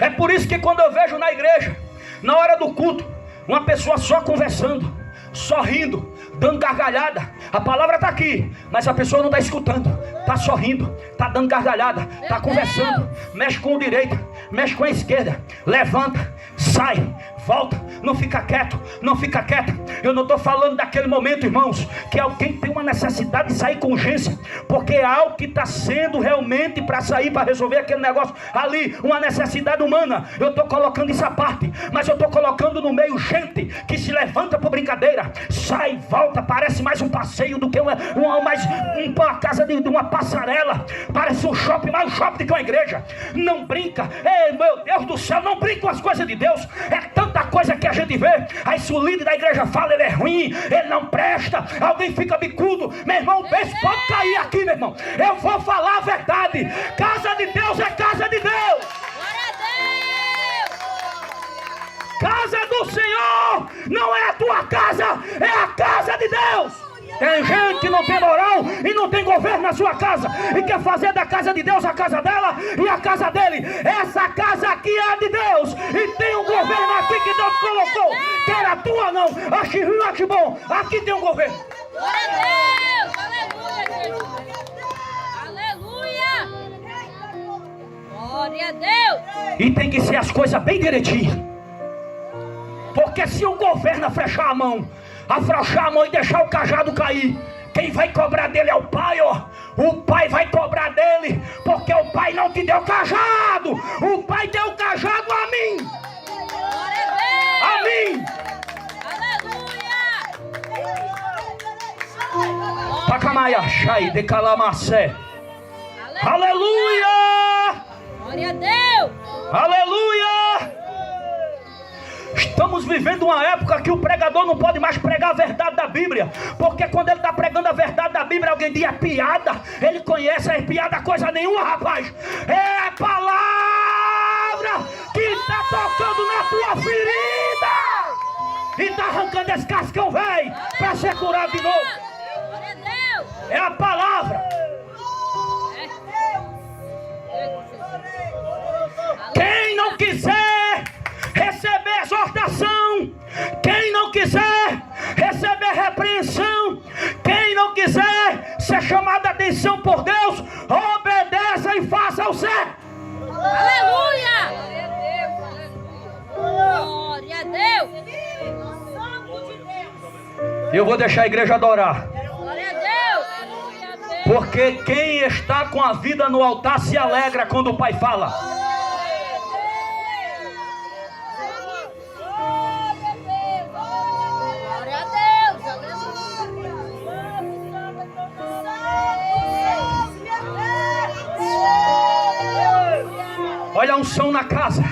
É por isso que quando eu vejo na igreja, na hora do culto, uma pessoa só conversando, só rindo, dando gargalhada, a palavra está aqui, mas a pessoa não está escutando, está sorrindo, está dando gargalhada, está conversando, mexe com o direito, mexe com a esquerda, levanta, sai, volta, não fica quieto, não fica quieta. Eu não estou falando daquele momento, irmãos, que alguém tem uma necessidade de sair com urgência, porque é algo que está sendo realmente para sair, para resolver aquele negócio ali, uma necessidade humana. Eu estou colocando isso à parte, mas eu estou colocando no meio gente que se levanta por brincadeira, sai, volta, parece mais um passeio do que uma casa de uma passarela, parece um shopping, mais um shopping do que uma igreja. Não brinca, meu Deus do céu, não brinca com as coisas de Deus. É tanta coisa que a gente vê. Aí se o líder da igreja fala, ele é ruim, ele não presta, alguém fica bicudo. Meu irmão, o beijo pode cair aqui, meu irmão. Eu vou falar a verdade. Casa de Deus é casa de Deus. Casa do Senhor não é a tua casa, é a casa de Deus. Tem gente que não tem moral e não tem governo na sua casa e quer fazer da casa de Deus a casa dela e a casa dele. Essa casa aqui é a de Deus e tem um governo aqui que Deus colocou. Quer a tua não, ache ruim, ache bom, aqui tem um governo. Glória a Deus, aleluia, Jesus. Aleluia. Glória a Deus. E tem que ser as coisas bem direitinho. Porque se o governo fechar a mão, afrouxar a mão e deixar o cajado cair, quem vai cobrar dele é o pai, ó. O pai vai cobrar dele, porque o pai não te deu cajado. O pai deu cajado a mim. Glória a A mim. Aleluia. Takamaia shai de calamassé. Aleluia. Glória a Deus. Aleluia. estamos vivendo uma época que o pregador não pode mais pregar a verdade da Bíblia, porque quando ele está pregando a verdade da Bíblia, alguém diz: é piada. Ele conhece, é piada coisa nenhuma, rapaz. É a palavra que está tocando na tua ferida e está arrancando esse cascão velho para ser curado de novo. É a palavra. Quem não quiser receber exortação, quem não quiser receber repreensão, quem não quiser ser chamado a atenção por Deus, obedeça e faça o certo. Aleluia! Glória a Deus! Eu vou deixar a igreja adorar, Glória a Deus! porque quem está com a vida no altar se alegra quando o Pai fala. Glória a Deus! Olha a unção na casa.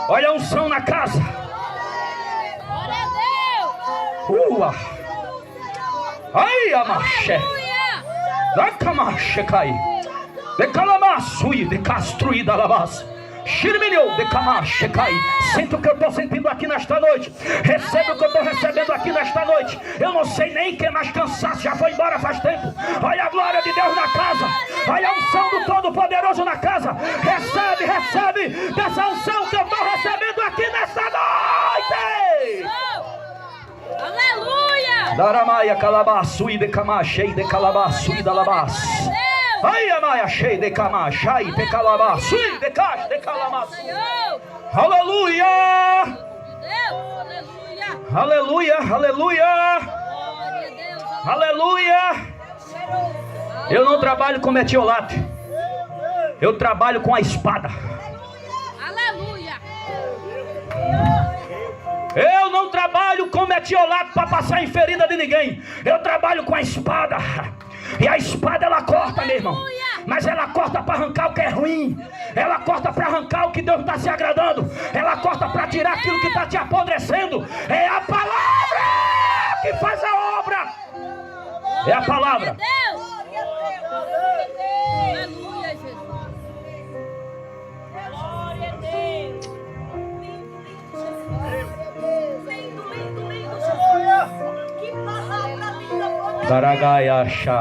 Olha a unção na casa. Glória a Deus! Ai, amaxe. Da camache cai. De calamaçui, de castruída alabás. Xirmilhou de camache cai. Sinto o que eu estou sentindo aqui nesta noite. Recebe o que eu estou recebendo aqui nesta noite. Eu não sei nem quem mais cansaço, já foi embora faz tempo. Olha a glória de Deus na casa. Olha a unção do Todo-Poderoso na casa. Recebe, recebe dessa unção que eu estou recebendo aqui nesta noite. Aleluia! Daramaia calabaçui de camache de calabaçui da labás. Ai, amaia cheia de camachai de calabaçui de caixa de calamaçu. Aleluia! Aleluia, aleluia, aleluia. Eu não trabalho com metiolate, eu trabalho com a espada. Aleluia! Eu não trabalho com metiolate para passar em ferida de ninguém. Eu trabalho com a espada. E a espada ela corta, meu irmão. Mas ela corta para arrancar o que é ruim. Ela corta para arrancar o que Deus está se agradando. Ela corta para tirar aquilo que está te apodrecendo. É a palavra que faz a obra. É a palavra. Aleluia, Jesus. Glória a Deus. Lindo, lindo, lindo, Jesus. Que palavra linda. Daragaiacha.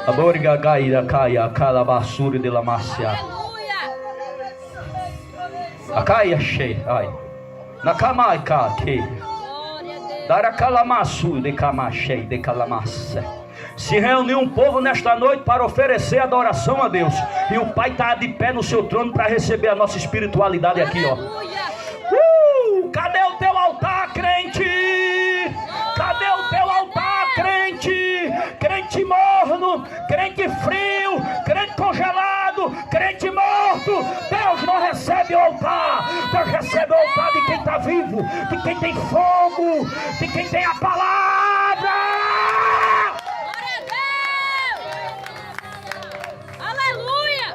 Aborga gaira caia calabaçuri de la mácia. Aleluia. Acaia cheia. Ai. Nakamaica que. Glória a Deus. Daracalamaçu de camache de calamassa. Se reuniu um povo nesta noite para oferecer adoração a Deus. E o Pai está de pé no seu trono para receber a nossa espiritualidade aqui, ó. Aleluia. Cadê o teu altar, crente? Cadê o teu altar, crente? Crente morno, crente frio, crente congelado, crente morto. Deus não recebe o altar. Deus recebe o altar de quem está vivo, de quem tem fogo, de quem tem a palavra. Glória a Deus. Aleluia.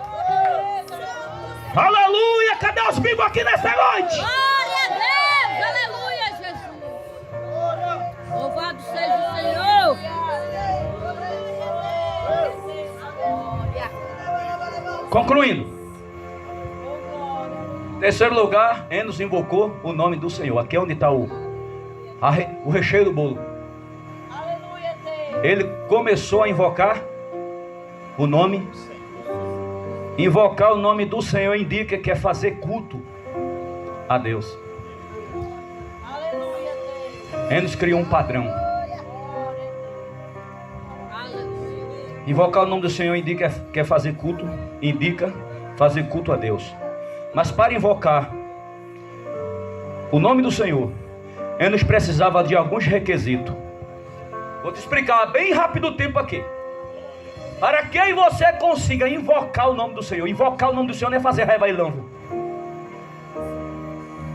Aleluia. Cadê os vivos aqui nessa noite? Glória a Deus. Aleluia, Jesus. Louvado seja o Senhor. Glória. Concluindo. Terceiro lugar, Enos invocou o nome do Senhor. Aqui é onde está o recheio do bolo. Aleluia, Deus. Ele começou a invocar o nome. Invocar o nome do Senhor indica que é fazer culto a Deus. Aleluia, Deus. Enos criou um padrão. Aleluia. Invocar o nome do Senhor indica que é fazer culto. Indica fazer culto a Deus. Mas para invocar o nome do Senhor, Enos precisava de alguns requisitos. Vou te explicar bem rápido o tempo aqui. Para que você consiga invocar o nome do Senhor. Invocar o nome do Senhor não é fazer raiva e lamvo.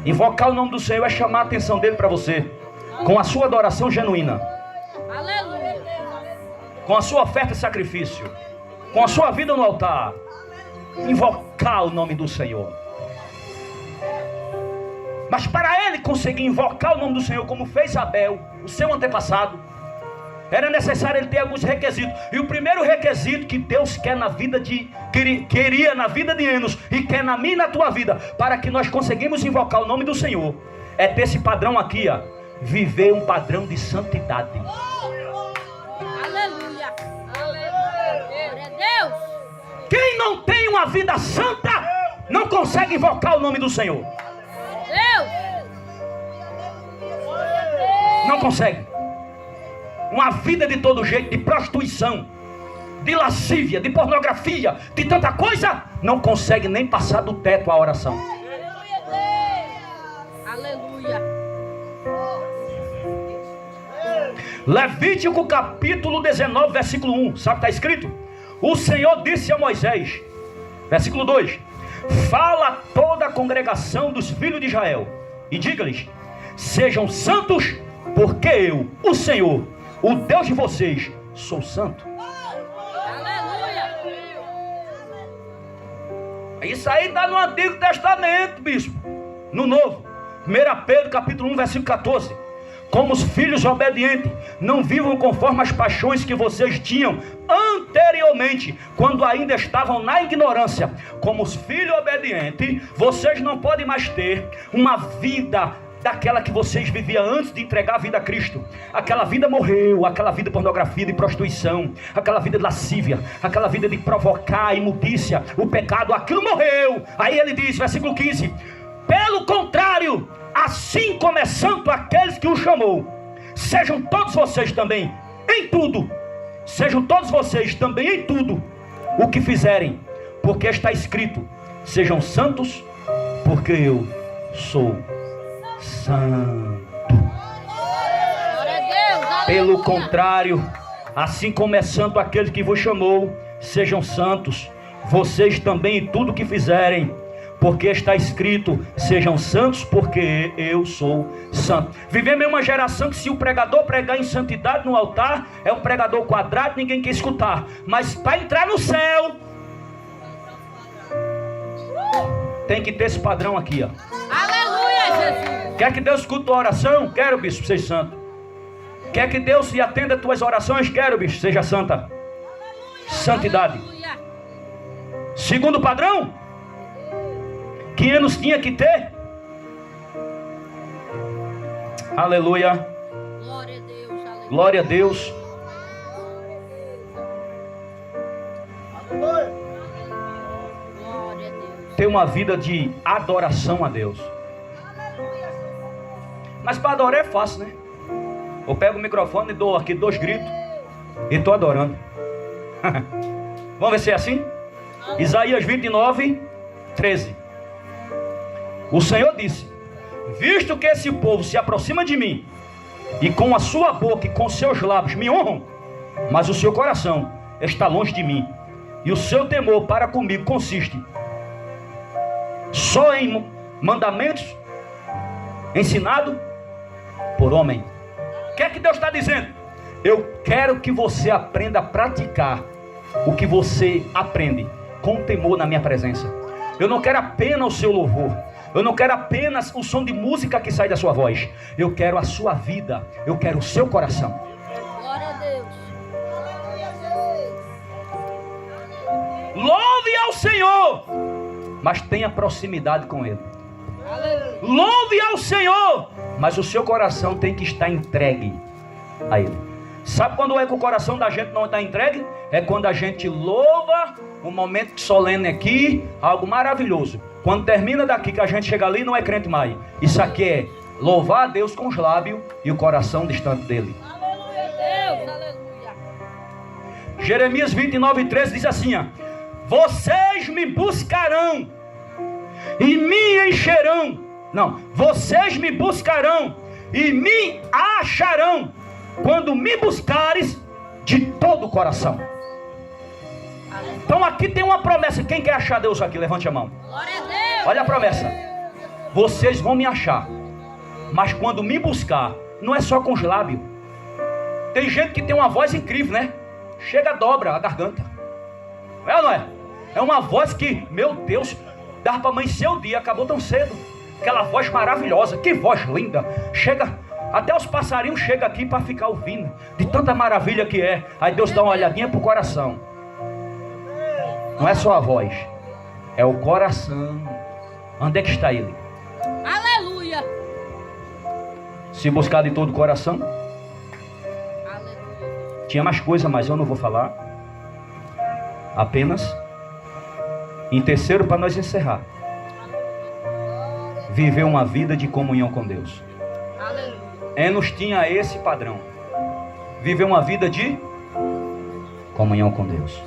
Invocar o nome do Senhor é chamar a atenção dele para você. Com a sua adoração genuína. Aleluia. Com a sua oferta e sacrifício. Com a sua vida no altar. Invocar o nome do Senhor. Mas para ele conseguir invocar o nome do Senhor, como fez Abel, o seu antepassado, era necessário ele ter alguns requisitos. E o primeiro requisito que Deus quer na vida queria na vida de Enos e quer na minha e na tua vida, para que nós conseguimos invocar o nome do Senhor, é ter esse padrão aqui, ó, viver um padrão de santidade. Aleluia. Glória a Deus. Quem não tem uma vida santa não consegue invocar o nome do Senhor. Deus. Não consegue. Uma vida de todo jeito, de prostituição, de lascívia, de pornografia, de tanta coisa, não consegue nem passar do teto a oração. Aleluia. Levítico capítulo 19, versículo 1. Sabe o que está escrito? O Senhor disse a Moisés, versículo 2: fala a toda a congregação dos filhos de Israel e diga-lhes: sejam santos, porque eu, o Senhor, o Deus de vocês, sou santo. Aleluia. Isso aí está no Antigo Testamento, bispo. No Novo, 1 Pedro capítulo 1, versículo 14: como os filhos obedientes, não vivam conforme as paixões que vocês tinham anteriormente, quando ainda estavam na ignorância. Como os filhos obedientes, vocês não podem mais ter uma vida daquela que vocês viviam antes de entregar a vida a Cristo. Aquela vida morreu, aquela vida de pornografia, de prostituição, aquela vida de lascívia, aquela vida de provocar a imundícia, o pecado, aquilo morreu. Aí ele diz, versículo 15: pelo contrário, assim como é santo aqueles que o chamou, sejam todos vocês também em tudo, sejam todos vocês também em tudo o que fizerem, porque está escrito: sejam santos, porque eu sou santo. Glória a Deus. Pelo contrário, assim como é santo aquele que vos chamou, sejam santos vocês também em tudo que fizerem, porque está escrito: sejam santos, porque eu sou santo. Vivemos em uma geração que, se o pregador pregar em santidade no altar, é um pregador quadrado, ninguém quer escutar. Mas para entrar no céu, tem que ter esse padrão aqui, ó. Aleluia, Jesus. Quer que Deus escute tua oração? Quero, bispo, seja santo. Quer que Deus se atenda a tuas orações? Quero, bispo, seja santa. Santidade. Aleluia. Segundo padrão que Enos tinha que ter. Aleluia. Glória a Deus. Aleluia. Glória a Deus. Glória a Deus. Ter uma vida de adoração a Deus. Mas para adorar é fácil, né? Eu pego o microfone e dou aqui 2 gritos e estou adorando. Vamos ver se é assim? Isaías 29, 13. O Senhor disse: visto que esse povo se aproxima de mim, e com a sua boca e com seus lábios me honram, mas o seu coração está longe de mim, e o seu temor para comigo consiste só em mandamentos ensinado por homem. O que é que Deus está dizendo? Eu quero que você aprenda a praticar o que você aprende com temor na minha presença. Eu não quero apenas o seu louvor, eu não quero apenas o som de música que sai da sua voz. Eu quero a sua vida, eu quero o seu coração. Glória a Deus. Louve ao Senhor, mas tenha proximidade com Ele. Aleluia. Louve ao Senhor, mas o seu coração tem que estar entregue a Ele. Sabe quando é que o coração da gente não está entregue? É quando a gente louva, um momento solene aqui, algo maravilhoso. Quando termina daqui, que a gente chega ali, não é crente mais. Isso aqui é louvar a Deus com os lábios e o coração distante dele. Aleluia, Deus. Aleluia. Jeremias 29, 13 diz assim, ó: vocês me buscarão e me encherão. Não, vocês me buscarão e me acharão quando me buscares de todo o coração. Então aqui tem uma promessa. Quem quer achar Deus aqui? Levante a mão. Glória a Deus. Olha a promessa. Vocês vão me achar, mas quando me buscar, não é só com os lábios. Tem gente que tem uma voz incrível, né? Chega, dobra a garganta. É ou não é? É uma voz que, meu Deus, dá para amanhecer o dia, acabou tão cedo. aquela voz maravilhosa, que voz linda. Chega, até os passarinhos chegam aqui para ficar ouvindo, de tanta maravilha que é. Aí Deus dá uma olhadinha pro coração. Não é só a voz, é o coração. Onde é que está ele? Aleluia. Se buscar de todo o coração. Aleluia. Tinha mais coisa, mas eu não vou falar. Apenas em terceiro, para nós encerrar, viver uma vida de comunhão com Deus. Aleluia. Enos tinha esse padrão. Viver uma vida de comunhão com Deus.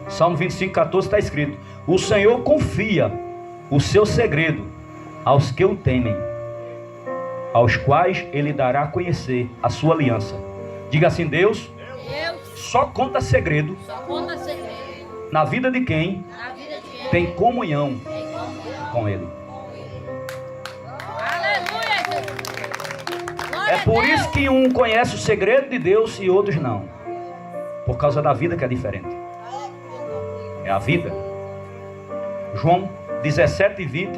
Salmo 25:14 está escrito: o Senhor confia o seu segredo aos que o temem, aos quais ele dará a conhecer a sua aliança. Diga assim: Deus só conta segredo na vida de quem tem comunhão com ele. É por isso que um conhece o segredo de Deus e outros não, por causa da vida que é diferente. É a vida. João 17:20,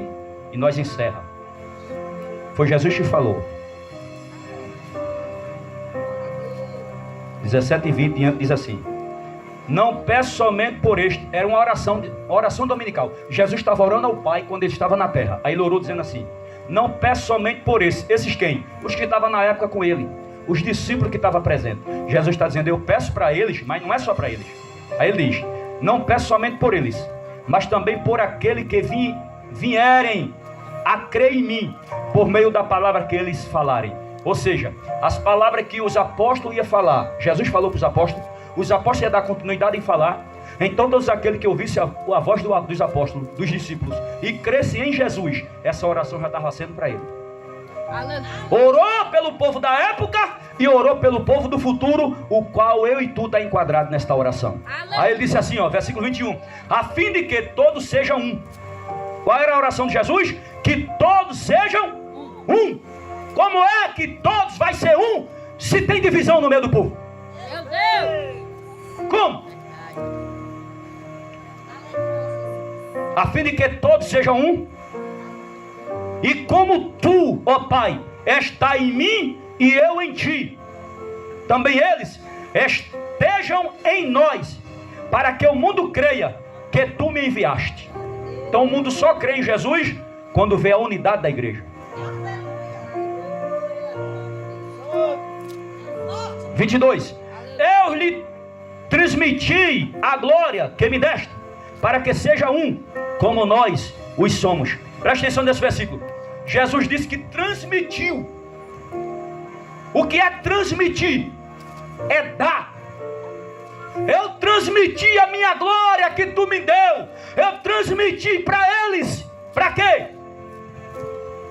e nós encerra. Foi Jesus que falou. 17:20 diz assim: não peço somente por este. Era uma oração dominical. Jesus estava orando ao Pai quando ele estava na terra. Aí ele orou dizendo assim: não peço somente por esses. Esses quem? Os que estavam na época com ele, os discípulos que estavam presentes. Jesus está dizendo: eu peço para eles, mas não é só para eles. Aí ele diz: não peço somente por eles, mas também por aquele que vierem a crer em mim, por meio da palavra que eles falarem. Ou seja, as palavras que os apóstolos iam falar, Jesus falou para os apóstolos iam dar continuidade em falar. Então todos aqueles que ouvissem a voz dos apóstolos, dos discípulos, e crescem em Jesus, essa oração já estava sendo para ele. Orou pelo povo da época e orou pelo povo do futuro, o qual eu e tu está enquadrado nesta oração. Aí ele disse assim, versículo 21, a fim de que todos sejam um. Qual era a oração de Jesus? Que todos sejam um. Como é que todos vai ser um se tem divisão no meio do povo? Meu Deus! Como? A fim de que todos sejam um. E como tu, ó Pai, está em mim e eu em ti, também eles estejam em nós, para que o mundo creia que tu me enviaste. Então o mundo só crê em Jesus quando vê a unidade da igreja. 22. Eu lhe transmiti a glória que me deste, para que seja um, como nós os somos. Presta atenção nesse versículo. Jesus disse que transmitiu. O que é transmitir? É dar. Eu transmiti a minha glória que tu me deu. Eu transmiti para eles. Para quê?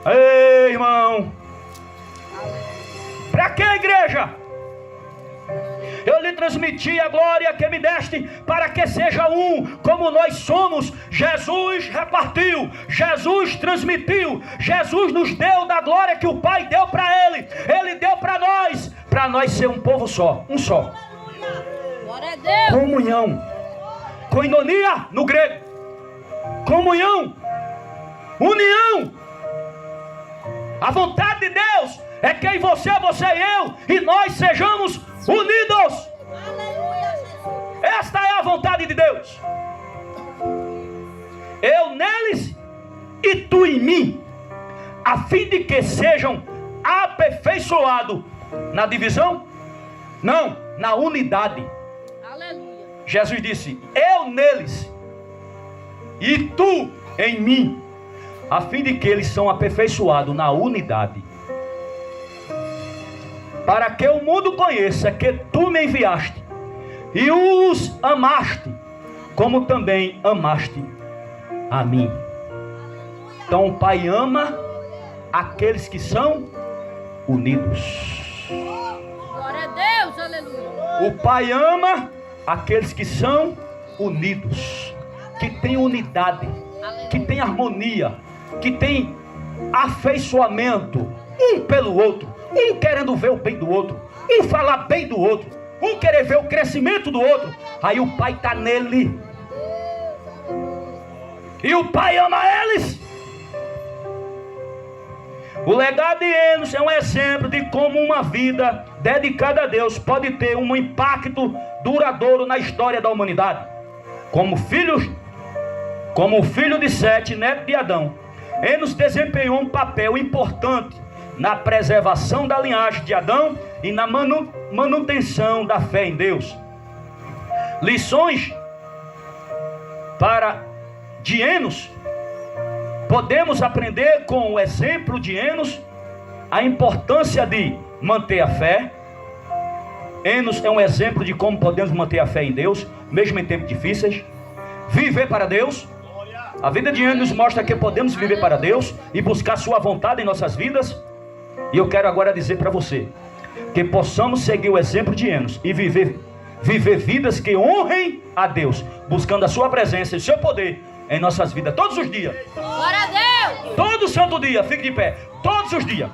Ei, irmão. Para quê, igreja? Eu lhe transmiti a glória que me deste, para que seja um, como nós somos. Jesus repartiu, Jesus transmitiu, Jesus nos deu da glória que o Pai deu para Ele. Ele deu para nós ser um povo só, um só. Glória a Deus. Comunhão, koinonia no grego, comunhão, união. A vontade de Deus é que em você e eu, e nós sejamos unidos. Esta é a vontade de Deus. Eu neles e tu em mim, a fim de que sejam aperfeiçoados na divisão? Não, na unidade. Aleluia. Jesus disse: eu neles e tu em mim, a fim de que eles são aperfeiçoados na unidade, para que o mundo conheça que tu me enviaste e os amaste, como também amaste a mim. Então o Pai ama aqueles que são unidos. Glória a Deus, aleluia. O Pai ama aqueles que são unidos, que tem unidade, que tem harmonia, que tem afeiçoamento um pelo outro, um querendo ver o bem do outro, um falar bem do outro, um querer ver o crescimento do outro. Aí o Pai está nele, e o Pai ama eles, O legado de Enos é um exemplo de como uma vida dedicada a Deus pode ter um impacto duradouro na história da humanidade. Como filho de Sete, neto de Adão, Enos desempenhou um papel importante na preservação da linhagem de Adão e na manutenção da fé em Deus. Lições de Enos. Podemos aprender com o exemplo de Enos a importância de manter a fé. Enos é um exemplo de como podemos manter a fé em Deus, mesmo em tempos difíceis. Viver para Deus. A vida de Enos mostra que podemos viver para Deus e buscar sua vontade em nossas vidas. E eu quero agora dizer para você que possamos seguir o exemplo de Enos e viver vidas que honrem a Deus, buscando a sua presença e o seu poder em nossas vidas todos os dias. Glória a Deus! Todo santo dia, fique de pé, todos os dias.